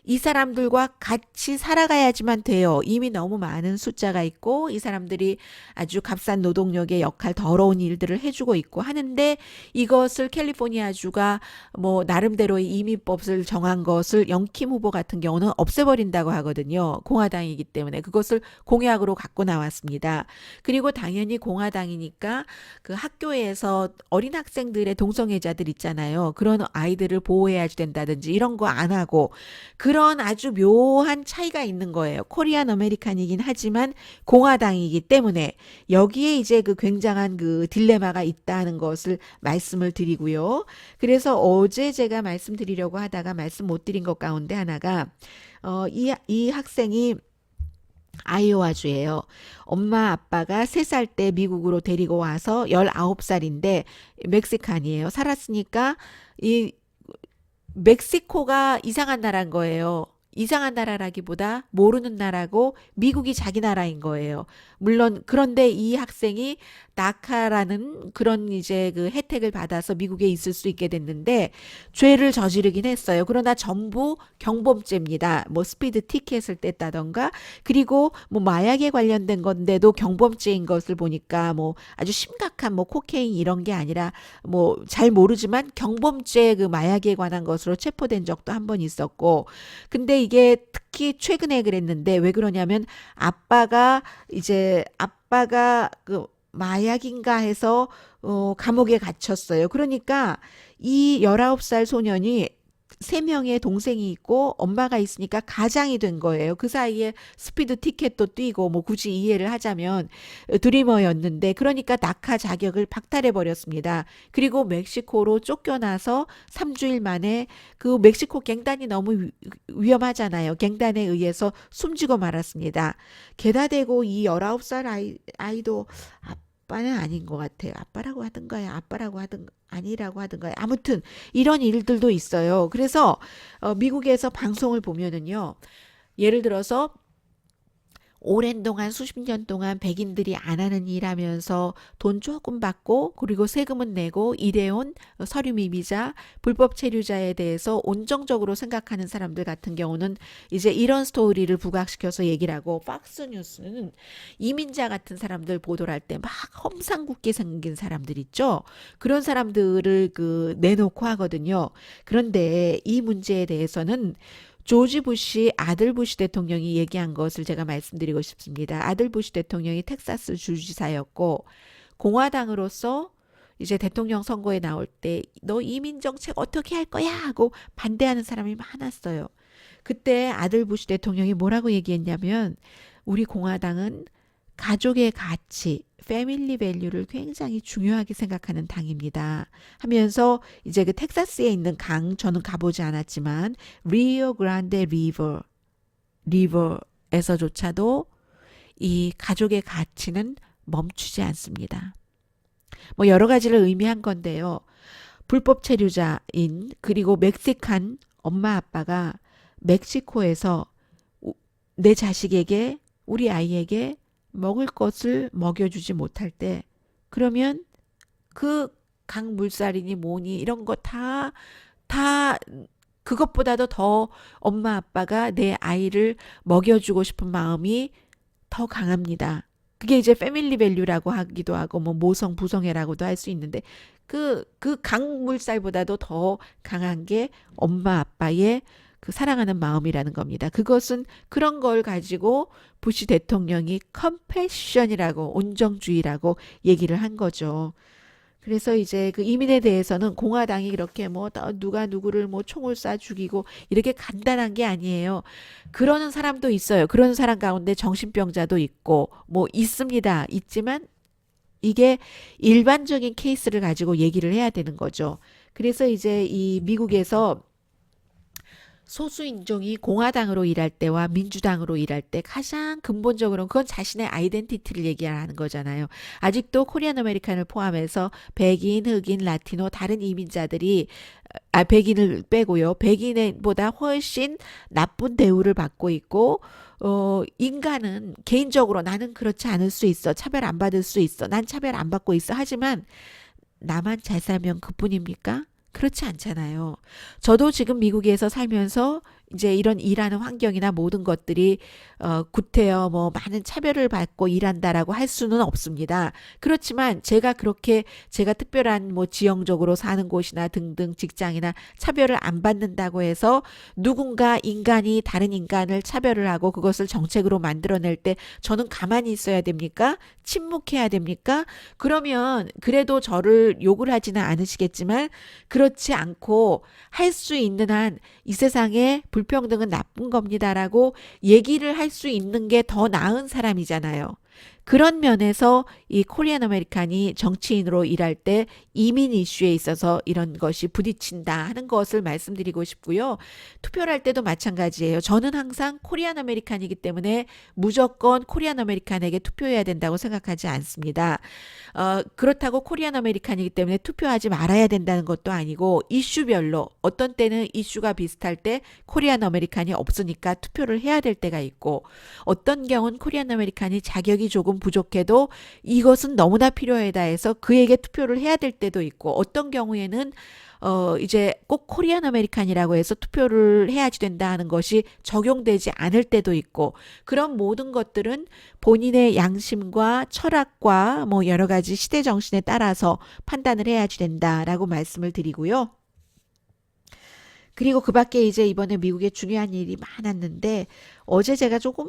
이 사람들과 같이 살아가야지만 돼요. 이미 너무 많은 숫자가 있고 이 사람들이 아주 값싼 노동력의 역할, 더러운 일들을 해주고 있고 하는데 이것을 캘리포니아주가 뭐 나름대로의 이민법을 정한 것을 영킴 후보 같은 경우는 없애버린다고 하거든요. 공화당이기 때문에 그것을 공약으로 갖고 나왔습니다. 그리고 당연히 공화당이니까 그 학교에서 어린 학생들의 동성애자들 있잖아요. 그런 아이들을 보호해야 된다든지 이런 거 안 하고 그런 아주 묘한 차이가 있는 거예요. 코리안 아메리칸이긴 하지만 공화당이기 때문에 여기에 이제 그 굉장한 그 딜레마가 있다는 것을 말씀을 드리고요. 그래서 어제 제가 말씀드리려고 하다가 말씀 못 드린 것 가운데 하나가 이 학생이 아이오와주예요. 엄마 아빠가 3살 때 미국으로 데리고 와서 19살인데 멕시칸이에요. 살았으니까 이 멕시코가 이상한 나라인 거예요. 이상한 나라라기보다 모르는 나라고 미국이 자기 나라인 거예요. 물론 그런데 이 학생이 나카라는 그런 이제 그 혜택을 받아서 미국에 있을 수 있게 됐는데 죄를 저지르긴 했어요. 그러나 전부 경범죄입니다. 뭐 스피드 티켓을 뗐다던가 그리고 뭐 마약에 관련된 건데도 경범죄인 것을 보니까 뭐 아주 심각한 뭐 코케인 이런 게 아니라 뭐 잘 모르지만 경범죄 그 마약에 관한 것으로 체포된 적도 한 번 있었고 근데 이게 특히 최근에 그랬는데 왜 그러냐면 아빠가 그 마약인가 해서 감옥에 갇혔어요. 그러니까 이 19살 소년이 3명의 동생이 있고 엄마가 있으니까 가장이 된 거예요. 그 사이에 스피드 티켓도 뛰고 뭐 굳이 이해를 하자면 드리머였는데 그러니까 낙하 자격을 박탈해 버렸습니다. 그리고 멕시코로 쫓겨나서 3주일 만에 그 멕시코 갱단이 너무 위험하잖아요. 갱단에 의해서 숨지고 말았습니다. 게다 대고 이 19살 아이도 아빠는 아닌 것 같아요. 아빠라고 하든가요. 아빠라고 하든 아니라고 하든가요. 아무튼 이런 일들도 있어요. 그래서 미국에서 방송을 보면은요. 예를 들어서 오랜 동안 수십 년 동안 백인들이 안 하는 일 하면서 돈 조금 받고 그리고 세금은 내고 일해온 서류 미비자, 불법 체류자에 대해서 온정적으로 생각하는 사람들 같은 경우는 이제 이런 스토리를 부각시켜서 얘기를 하고 팍스뉴스는 이민자 같은 사람들 보도를 할 때 막 험상궂게 생긴 사람들 있죠. 그런 사람들을 그 내놓고 하거든요. 그런데 이 문제에 대해서는 조지 부시 아들 부시 대통령이 얘기한 것을 제가 말씀드리고 싶습니다. 아들 부시 대통령이 텍사스 주지사였고 공화당으로서 이제 대통령 선거에 나올 때 너 이민 정책 어떻게 할 거야 하고 반대하는 사람이 많았어요. 그때 아들 부시 대통령이 뭐라고 얘기했냐면 우리 공화당은 가족의 가치, 패밀리 밸류를 굉장히 중요하게 생각하는 당입니다. 하면서 이제 그 텍사스에 있는 강 저는 가보지 않았지만 리오 그란데 리버에서조차도 이 가족의 가치는 멈추지 않습니다. 뭐 여러 가지를 의미한 건데요. 불법 체류자인 그리고 멕시칸 엄마 아빠가 멕시코에서 내 자식에게, 우리 아이에게 먹을 것을 먹여주지 못할 때, 그러면 그 강물살이니 뭐니 이런 거 다 그것보다도 더 엄마 아빠가 내 아이를 먹여주고 싶은 마음이 더 강합니다. 그게 이제 패밀리 밸류라고 하기도 하고 뭐 모성 부성애라고도 할 수 있는데 그 강물살보다도 더 강한 게 엄마 아빠의 그 사랑하는 마음이라는 겁니다. 그것은 그런 걸 가지고 부시 대통령이 컴패션이라고 온정주의라고 얘기를 한 거죠. 그래서 이제 그 이민에 대해서는 공화당이 그렇게 뭐 누가 누구를 뭐 총을 쏴 죽이고 이렇게 간단한 게 아니에요. 그러는 사람도 있어요. 그런 사람 가운데 정신병자도 있고 뭐 있습니다. 있지만 이게 일반적인 케이스를 가지고 얘기를 해야 되는 거죠. 그래서 이제 이 미국에서 소수 인종이 공화당으로 일할 때와 민주당으로 일할 때 가장 근본적으로는 그건 자신의 아이덴티티를 얘기하는 거잖아요. 아직도 코리안 아메리칸을 포함해서 백인, 흑인, 라티노 다른 이민자들이 백인을 빼고요. 백인보다 훨씬 나쁜 대우를 받고 있고 인간은 개인적으로 나는 그렇지 않을 수 있어. 차별 안 받을 수 있어. 난 차별 안 받고 있어. 하지만 나만 잘 살면 그뿐입니까? 그렇지 않잖아요. 저도 지금 미국에서 살면서 이제 이런 일하는 환경이나 모든 것들이 구태여 뭐 많은 차별을 받고 일한다라고 할 수는 없습니다. 그렇지만 제가 그렇게 제가 특별한 뭐 지형적으로 사는 곳이나 등등 직장이나 차별을 안 받는다고 해서 누군가 인간이 다른 인간을 차별을 하고 그것을 정책으로 만들어낼 때 저는 가만히 있어야 됩니까? 침묵해야 됩니까? 그러면 그래도 저를 욕을 하지는 않으시겠지만 그렇지 않고 할 수 있는 한 이 세상에 불평등은 나쁜 겁니다라고 얘기를 할 수 있는 게 더 나은 사람이잖아요. 그런 면에서 이 코리안 아메리칸이 정치인으로 일할 때 이민 이슈에 있어서 이런 것이 부딪힌다 하는 것을 말씀드리고 싶고요. 투표를 할 때도 마찬가지예요. 저는 항상 코리안 아메리칸이기 때문에 무조건 코리안 아메리칸에게 투표해야 된다고 생각하지 않습니다. 그렇다고 코리안 아메리칸이기 때문에 투표하지 말아야 된다는 것도 아니고 이슈별로 어떤 때는 이슈가 비슷할 때 코리안 아메리칸이 없으니까 투표를 해야 될 때가 있고 어떤 경우는 코리안 아메리칸이 자격이 조금 부족해도 이것은 너무나 필요하다 해서 그에게 투표를 해야 될 때도 있고 어떤 경우에는 이제 꼭 코리안 아메리칸이라고 해서 투표를 해야지 된다 하는 것이 적용되지 않을 때도 있고 그런 모든 것들은 본인의 양심과 철학과 뭐 여러 가지 시대 정신에 따라서 판단을 해야지 된다라고 말씀을 드리고요. 그리고 그 밖에 이제 이번에 미국에 중요한 일이 많았는데 어제 제가 조금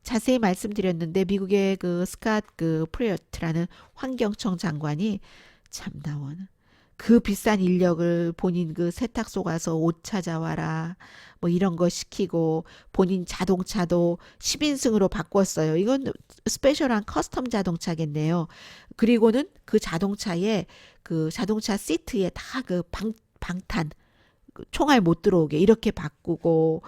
자세히 말씀드렸는데 미국의 그 스캇 그 프리어트라는 환경청 장관이 참 나원 그 비싼 인력을 본인 그 세탁소 가서 옷 찾아와라 뭐 이런 거 시키고 본인 자동차도 10인승으로 바꿨어요. 이건 스페셜한 커스텀 자동차겠네요. 그리고는 그 자동차에 그 자동차 시트에 다 그 방탄 총알 못 들어오게 이렇게 바꾸고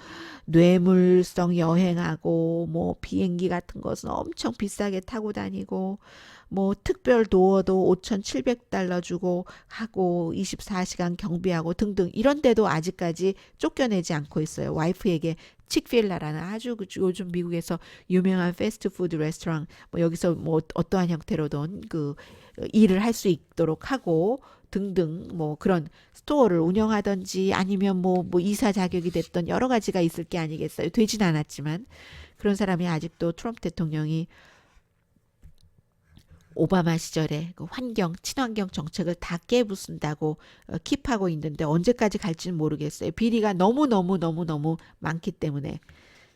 뇌물성 여행하고 뭐 비행기 같은 것은 엄청 비싸게 타고 다니고 뭐 특별 도어도 5,700달러 주고 하고 24시간 경비하고 등등 이런데도 아직까지 쫓겨내지 않고 있어요. 와이프에게 칙필라라는 아주 요즘 미국에서 유명한 패스트푸드 레스토랑 뭐 여기서 뭐 어떠한 형태로든 그 일을 할 수 있도록 하고 등등 뭐 그런 스토어를 운영하든지 아니면 뭐 이사 자격이 됐던 여러 가지가 있을 게 아니겠어요. 되진 않았지만 그런 사람이 아직도 트럼프 대통령이 오바마 시절에 그 환경, 친환경 정책을 다 깨부순다고 킵하고 있는데 언제까지 갈지는 모르겠어요. 비리가 너무 많기 때문에.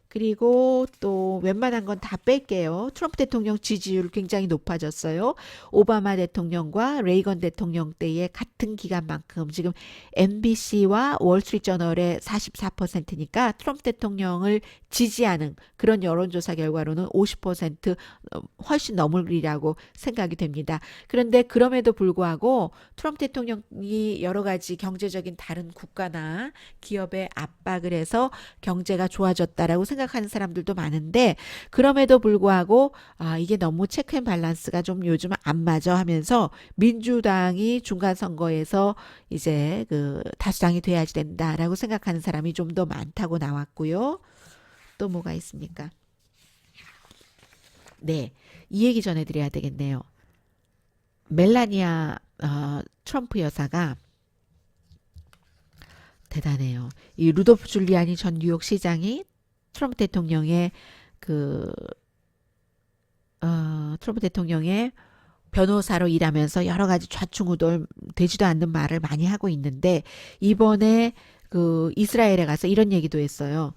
그리고 또 웬만한 건 다 뺄게요. 트럼프 대통령 지지율 굉장히 높아졌어요. 오바마 대통령과 레이건 대통령 때의 같은 기간만큼 지금 MBC와 월스트리트저널의 44%니까 트럼프 대통령을 지지하는 그런 여론조사 결과로는 50% 훨씬 넘으리라고 생각이 됩니다. 그런데 그럼에도 불구하고 트럼프 대통령이 여러 가지 경제적인 다른 국가나 기업에 압박을 해서 경제가 좋아졌다라고 생각하는 사람들도 많은데 그럼에도 불구하고 이게 너무 체크 앤 밸런스가 좀 요즘 안 맞아 하면서 민주당이 중간 선거에서 이제 그 다수당이 돼야지 된다라고 생각하는 사람이 좀 더 많다고 나왔고요. 또 뭐가 있습니까? 네, 이 얘기 전해드려야 되겠네요. 멜라니아 트럼프 여사가 대단해요. 이 루돌프 줄리아니 전 뉴욕 시장이 트럼프 대통령의 그 트럼프 대통령의 변호사로 일하면서 여러 가지 좌충우돌 되지도 않는 말을 많이 하고 있는데 이번에 그 이스라엘에 가서 이런 얘기도 했어요.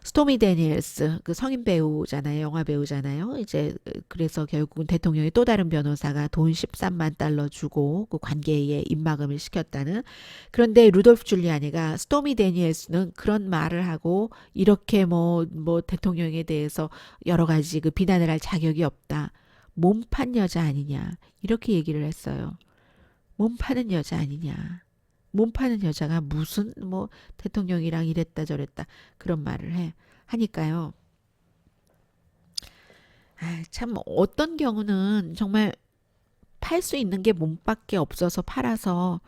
스토미 데니엘스 그 성인 배우잖아요. 영화 배우잖아요. 이제 그래서 결국은 대통령이 또 다른 변호사가 돈 13만 달러 주고 그 관계에 입막음을 시켰다는. 그런데 루돌프 줄리아니가 스토미 데니엘스는 그런 말을 하고 이렇게 뭐 대통령에 대해서 여러 가지 그 비난을 할 자격이 없다. 몸판 여자 아니냐. 이렇게 얘기를 했어요. 몸 파는 여자 아니냐. 몸 파는 여자가 무슨 뭐 대통령이랑 이랬다 저랬다 그런 말을 하니까요. 참 어떤 경우는 정말 팔 수 있는 게 몸밖에 없어서 팔아서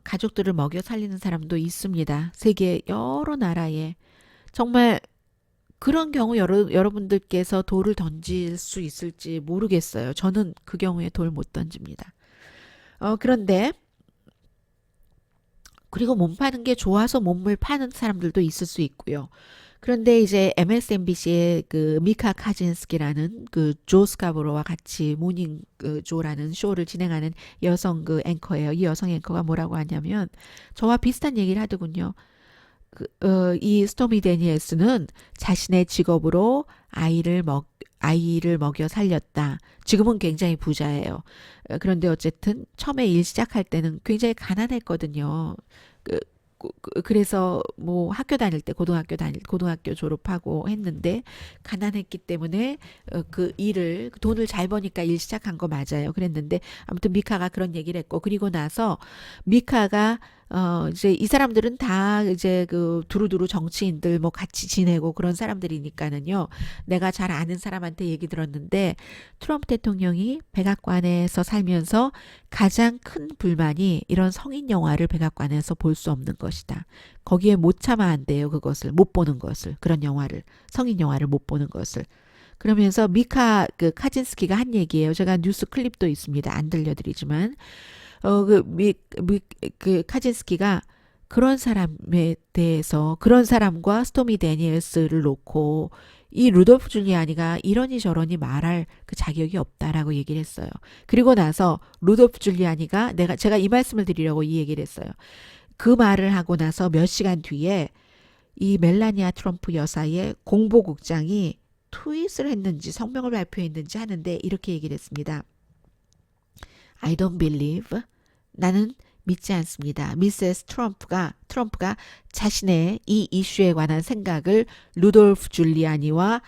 가족들을 먹여 살리는 사람도 있습니다. 세계 여러 나라에 정말 그런 경우 여러분들께서 돌을 던질 수 있을지 모르겠어요. 저는 그 경우에 돌 못 던집니다. 그런데 그리고 몸 파는 게 좋아서 몸을 파는 사람들도 있을 수 있고요. 그런데 이제 MSNBC의 그 미카 카진스키라는 그 조 스카브로와 같이 모닝 그 조라는 쇼를 진행하는 여성 그 앵커예요. 이 여성 앵커가 뭐라고 하냐면 저와 비슷한 얘기를 하더군요. 이 스토미 데니엘스는 자신의 직업으로 아이를 먹여 살렸다. 지금은 굉장히 부자예요. 그런데 어쨌든 처음에 일 시작할 때는 굉장히 가난했거든요. 그, 그래서 뭐 학교 다닐 때 고등학교 졸업하고 했는데 가난했기 때문에 그 일을 그 돈을 잘 버니까 일 시작한 거 맞아요. 그랬는데 아무튼 미카가 그런 얘기를 했고 그리고 나서 미카가 이제 이 사람들은 다 이제 그 두루두루 정치인들 뭐 같이 지내고 그런 사람들이니까는요. 내가 잘 아는 사람한테 얘기 들었는데 트럼프 대통령이 백악관에서 살면서 가장 큰 불만이 이런 성인 영화를 백악관에서 볼 수 없는 것이다. 거기에 못 참아 한대요. 그것을 못 보는 것을 그런 영화를 성인 영화를 못 보는 것을. 그러면서 미카 그 카진스키가 한 얘기예요. 제가 뉴스 클립도 있습니다. 안 들려드리지만 그 카진스키가 그런 사람에 대해서 그런 사람과 스토미 데니엘스를 놓고 이 루돌프 줄리아니가 이러니 저러니 말할 그 자격이 없다라고 얘기를 했어요. 그리고 나서 루돌프 줄리아니가 제가 이 말씀을 드리려고 이 얘기를 했어요. 그 말을 하고 나서 몇 시간 뒤에 이 멜라니아 트럼프 여사의 공보국장이 트윗을 했는지 성명을 발표했는지 하는데 이렇게 얘기를 했습니다. I don't believe. 나는 믿지 않습니다. 미세스 트럼프가 자신의 이 이슈에 관한 생각을 루돌프 줄리아니와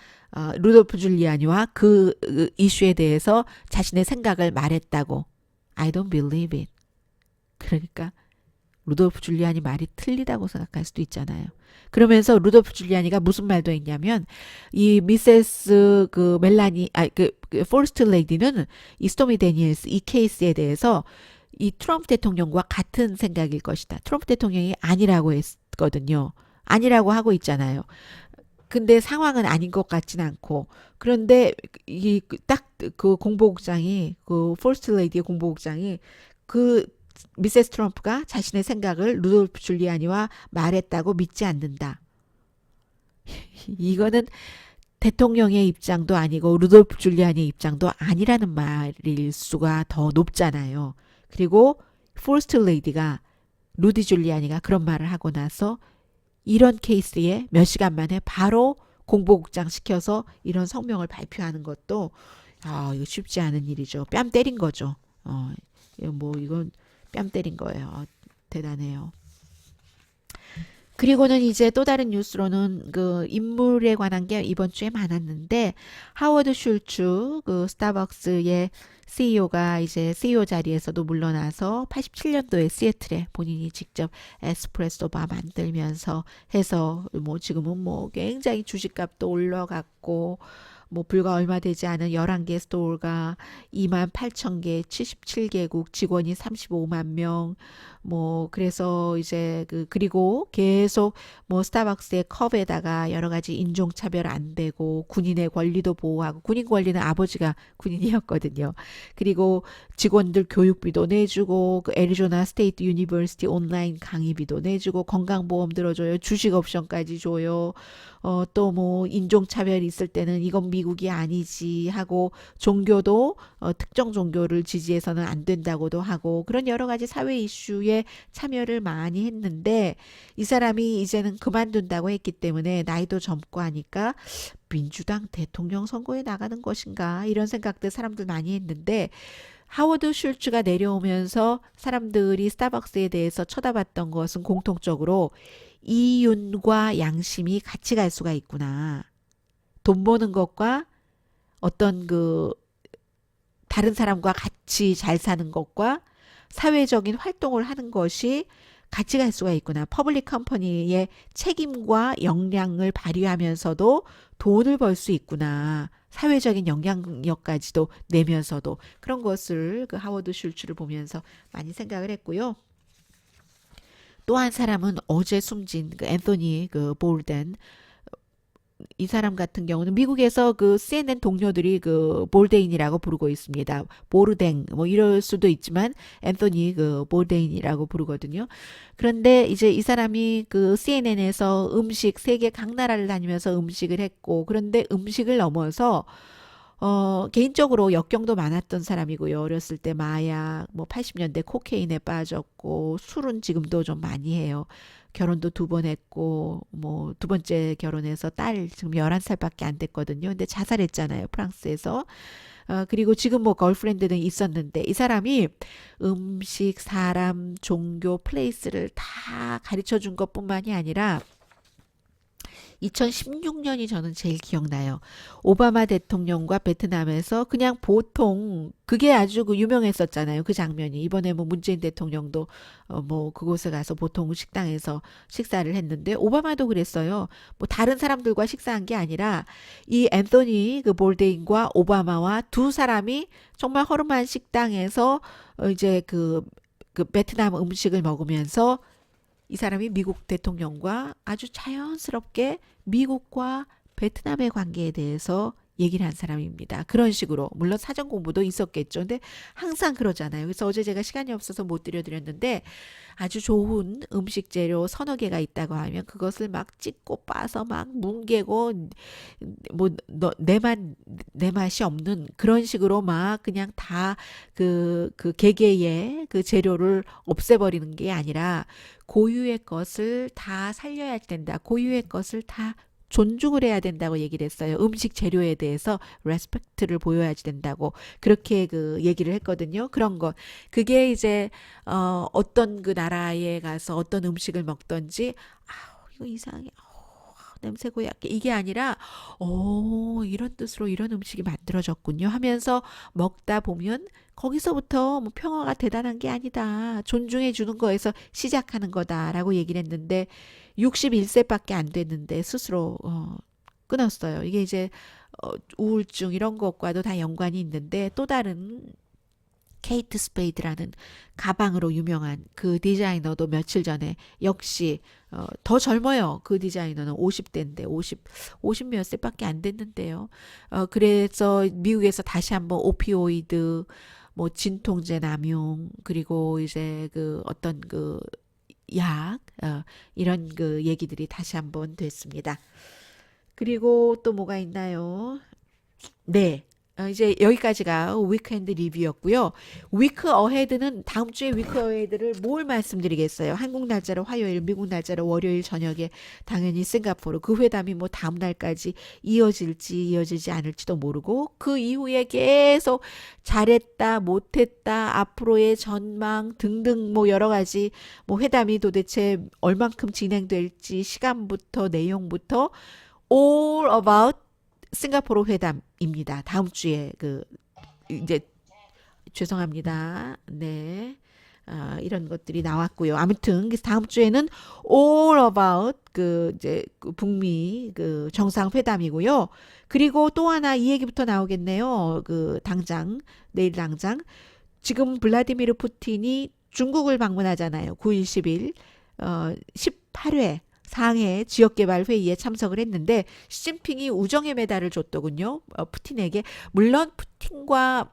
그 이슈에 대해서 자신의 생각을 말했다고. I don't believe it. 그러니까 루돌프 줄리아니 말이 틀리다고 생각할 수도 있잖아요. 그러면서 루돌프 줄리아니가 무슨 말도 했냐면 이 미세스 그 멜라니 그 포스트 레이디는 이 스토미 데니엘스 이 케이스에 대해서 이 트럼프 대통령과 같은 생각일 것이다. 트럼프 대통령이 아니라고 했거든요. 아니라고 하고 있잖아요. 근데 상황은 아닌 것 같진 않고 그런데 이 딱 그 공보국장이 그 포스트 레이디의 공보국장이 그 미세스 트럼프가 자신의 생각을 루돌프 줄리아니와 말했다고 믿지 않는다. 이거는 대통령의 입장도 아니고 루돌프 줄리아니의 입장도 아니라는 말일 수가 더 높잖아요. 그리고 포스트 레이디가 루디 줄리아니가 그런 말을 하고 나서 이런 케이스에 몇 시간 만에 바로 공보국장 시켜서 이런 성명을 발표하는 것도 이거 쉽지 않은 일이죠. 뺨 때린 거죠. 이건 뺨 때린 거예요. 대단해요. 그리고는 이제 또 다른 뉴스로는 그 인물에 관한 게 이번 주에 많았는데 하워드 슐츠 그 스타벅스의 CEO가 이제 CEO 자리에서도 물러나서 87년도에 시애틀에 본인이 직접 에스프레소 바 만들면서 해서 뭐 지금은 뭐 굉장히 주식값도 올라갔고 뭐 불과 얼마 되지 않은 11개 스토어가 2만 8천 개, 77개국 직원이 35만 명, 뭐 그래서 이제 그리고 계속 뭐 스타벅스의 컵에다가 여러 가지 인종차별 안 되고 군인의 권리도 보호하고 군인 권리는 아버지가 군인이었거든요. 그리고 직원들 교육비도 내주고 그 애리조나 스테이트 유니버시티 온라인 강의비도 내주고 건강보험 들어줘요. 주식 옵션까지 줘요. 또 뭐 인종차별 있을 때는 이건 미국이 아니지 하고 종교도 특정 종교를 지지해서는 안 된다고도 하고 그런 여러 가지 사회 이슈에 참여를 많이 했는데 이 사람이 이제는 그만둔다고 했기 때문에 나이도 젊고 하니까 민주당 대통령 선거에 나가는 것인가 이런 생각들 사람들 많이 했는데 하워드 슐츠가 내려오면서 사람들이 스타벅스에 대해서 쳐다봤던 것은 공통적으로 이윤과 양심이 같이 갈 수가 있구나. 돈 버는 것과 어떤 다른 사람과 같이 잘 사는 것과 사회적인 활동을 하는 것이 같이 갈 수가 있구나. 퍼블릭 컴퍼니의 책임과 역량을 발휘하면서도 돈을 벌 수 있구나. 사회적인 영향력까지도 내면서도 그런 것을 그 하워드 슐츠를 보면서 많이 생각을 했고요. 또 한 사람은 어제 숨진 그 앤서니 볼덴 이 사람 같은 경우는 미국에서 그 CNN 동료들이 그 볼데인이라고 부르고 있습니다. 보르댕 뭐 이럴 수도 있지만 앤서니 볼데인이라고 부르거든요. 그런데 이제 이 사람이 그 CNN에서 음식 세계 각 나라를 다니면서 음식을 했고 그런데 음식을 넘어서 개인적으로 역경도 많았던 사람이고요. 어렸을 때 마약, 뭐 80년대 코케인에 빠졌고 술은 지금도 좀 많이 해요. 결혼도 두 번 했고 뭐 두 번째 결혼해서 딸 지금 11살밖에 안 됐거든요. 근데 자살했잖아요. 프랑스에서. 그리고 지금 뭐 걸프렌드는 있었는데 이 사람이 음식, 사람, 종교, 플레이스를 다 가르쳐 준 것뿐만이 아니라 2016년이 저는 제일 기억나요. 오바마 대통령과 베트남에서 그냥 보통 그게 아주 유명했었잖아요. 그 장면이. 이번에 뭐 문재인 대통령도 뭐 그곳에 가서 보통 식당에서 식사를 했는데 오바마도 그랬어요. 뭐 다른 사람들과 식사한 게 아니라 이 앤서니 볼데인과 오바마와 두 사람이 정말 허름한 식당에서 이제 그 베트남 음식을 먹으면서 이 사람이 미국 대통령과 아주 자연스럽게 미국과 베트남의 관계에 대해서 얘기를 한 사람입니다. 그런 식으로 물론 사전 공부도 있었겠죠. 근데 항상 그러잖아요. 그래서 어제 제가 시간이 없어서 못 드렸는데 아주 좋은 음식 재료 서너 개가 있다고 하면 그것을 막 찢고 빠서 막 뭉개고 뭐 내 맛이 없는 그런 식으로 막 그냥 다 그 개개의 그 재료를 없애버리는 게 아니라 고유의 것을 다 살려야 된다. 고유의 것을 다 존중을 해야 된다고 얘기를 했어요. 음식 재료에 대해서 레스펙트를 보여야지 된다고 그렇게 얘기를 했거든요. 그런 것. 그게 이제 어떤 그 나라에 가서 어떤 음식을 먹던지 이거 이상해. 냄새 고약해. 이게 아니라 이런 뜻으로 이런 음식이 만들어졌군요 하면서 먹다 보면 거기서부터 뭐 평화가 대단한 게 아니다. 존중해 주는 거에서 시작하는 거다라고 얘기를 했는데 61세밖에 안 됐는데 스스로 끊었어요. 이게 이제 우울증 이런 것과도 다 연관이 있는데 또 다른 케이트 스페이드라는 가방으로 유명한 그 디자이너도 며칠 전에 역시 더 젊어요. 그 디자이너는 50대인데 50 몇 세밖에 안 됐는데요. 그래서 미국에서 다시 한번 오피오이드 뭐 진통제 남용 그리고 이제 어떤 약 이런 얘기들이 다시 한번 됐습니다. 그리고 또 뭐가 있나요? 네. 이제 여기까지가 위크엔드 리뷰였고요. 위크 어헤드는 다음 주에 위크 어헤드를 뭘 말씀드리겠어요. 한국 날짜로 화요일, 미국 날짜로 월요일 저녁에 당연히 싱가포르 그 회담이 뭐 다음 날까지 이어질지 않을지도 모르고 그 이후에 계속 잘했다, 못했다, 앞으로의 전망 등등 뭐 여러 가지 뭐 회담이 도대체 얼만큼 진행될지 시간부터 내용부터 all about 싱가포르 회담입니다. 다음 주에 이제 죄송합니다. 네. 이런 것들이 나왔고요. 아무튼 다음 주에는 all about 이제 북미 정상회담이고요. 그리고 또 하나 이 얘기부터 나오겠네요. 내일 당장 지금 블라디미르 푸틴이 중국을 방문하잖아요. 9일, 10일, 18회 상해 지역개발회의에 참석을 했는데 시진핑이 우정의 메달을 줬더군요. 푸틴에게. 물론 푸틴과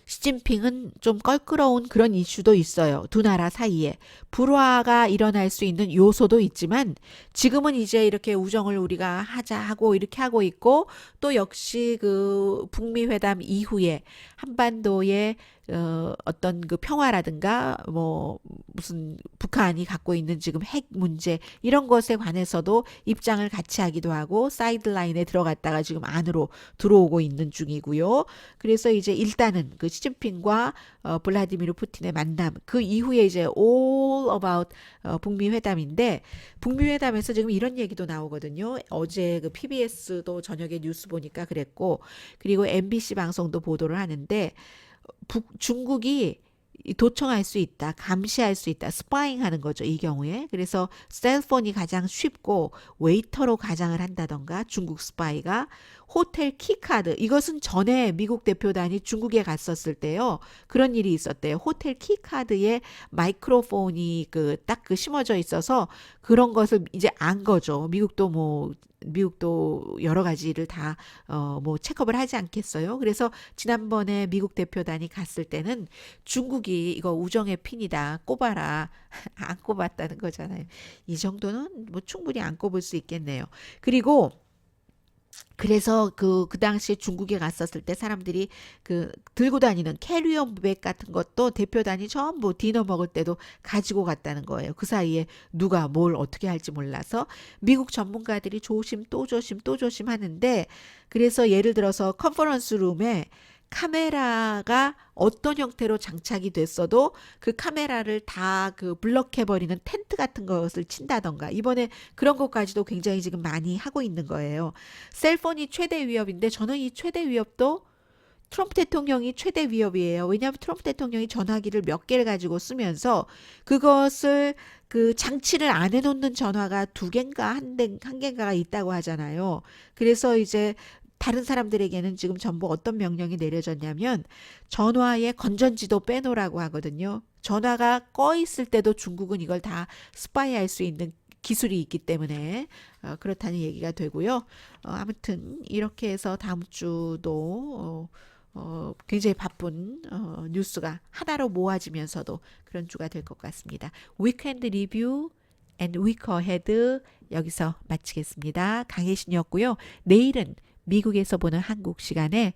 시진핑은 좀 껄끄러운 그런 이슈도 있어요. 두 나라 사이에. 불화가 일어날 수 있는 요소도 있지만 지금은 이제 이렇게 우정을 우리가 하자 하고 이렇게 하고 있고 또 역시 그 북미 회담 이후에 한반도의 어떤 그 평화라든가 뭐 무슨 북한이 갖고 있는 지금 핵 문제 이런 것에 관해서도 입장을 같이 하기도 하고 사이드라인에 들어갔다가 지금 안으로 들어오고 있는 중이고요. 그래서 이제 일단은 그 시진핑과 블라디미르 푸틴의 만남 그 이후에 이제 all about 북미 회담인데 북미 회담에서 지금 이런 얘기도 나오거든요. 어제 그 PBS도 저녁에 뉴스 보니까 그랬고 그리고 MBC 방송도 보도를 하는데 중국이 도청할 수 있다, 감시할 수 있다, 스파잉 하는 거죠, 이 경우에. 그래서 셀폰이 가장 쉽고 웨이터로 가장을 한다던가 중국 스파이가 호텔 키카드, 이것은 전에 미국 대표단이 중국에 갔었을 때요. 그런 일이 있었대요. 호텔 키카드에 마이크로폰이 딱 심어져 있어서 그런 것을 이제 안 거죠. 미국도 여러 가지를 다 뭐 체크업을 하지 않겠어요. 그래서 지난번에 미국 대표단이 갔을 때는 중국이 이거 우정의 핀이다, 꼽아라. 안 꼽았다는 거잖아요. 이 정도는 뭐 충분히 안 꼽을 수 있겠네요. 그리고 그래서 그 당시에 중국에 갔었을 때 사람들이 들고 다니는 캐리어 백 같은 것도 대표단이 전부 디너 먹을 때도 가지고 갔다는 거예요. 그 사이에 누가 뭘 어떻게 할지 몰라서 미국 전문가들이 조심 또 조심 또 조심 하는데 그래서 예를 들어서 컨퍼런스 룸에 카메라가 어떤 형태로 장착이 됐어도 그 카메라를 다 블럭해버리는 텐트 같은 것을 친다던가 이번에 그런 것까지도 굉장히 지금 많이 하고 있는 거예요. 셀폰이 최대 위협인데 저는 이 최대 위협도 트럼프 대통령이 최대 위협이에요. 왜냐하면 트럼프 대통령이 전화기를 몇 개를 가지고 쓰면서 그것을 장치를 안 해놓는 전화가 두 개인가 한 개인가가 있다고 하잖아요. 그래서 이제 다른 사람들에게는 지금 전부 어떤 명령이 내려졌냐면 전화에 건전지도 빼놓으라고 하거든요. 전화가 꺼 있을 때도 중국은 이걸 다 스파이할 수 있는 기술이 있기 때문에 그렇다는 얘기가 되고요. 아무튼 이렇게 해서 다음 주도 굉장히 바쁜 뉴스가 하나로 모아지면서도 그런 주가 될 것 같습니다. 위켄드 리뷰 and week ahead 여기서 마치겠습니다. 강혜신이었고요. 내일은 미국에서 보는 한국 시간에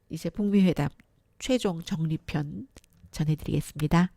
이제 북미 회담 최종 정리편 전해드리겠습니다.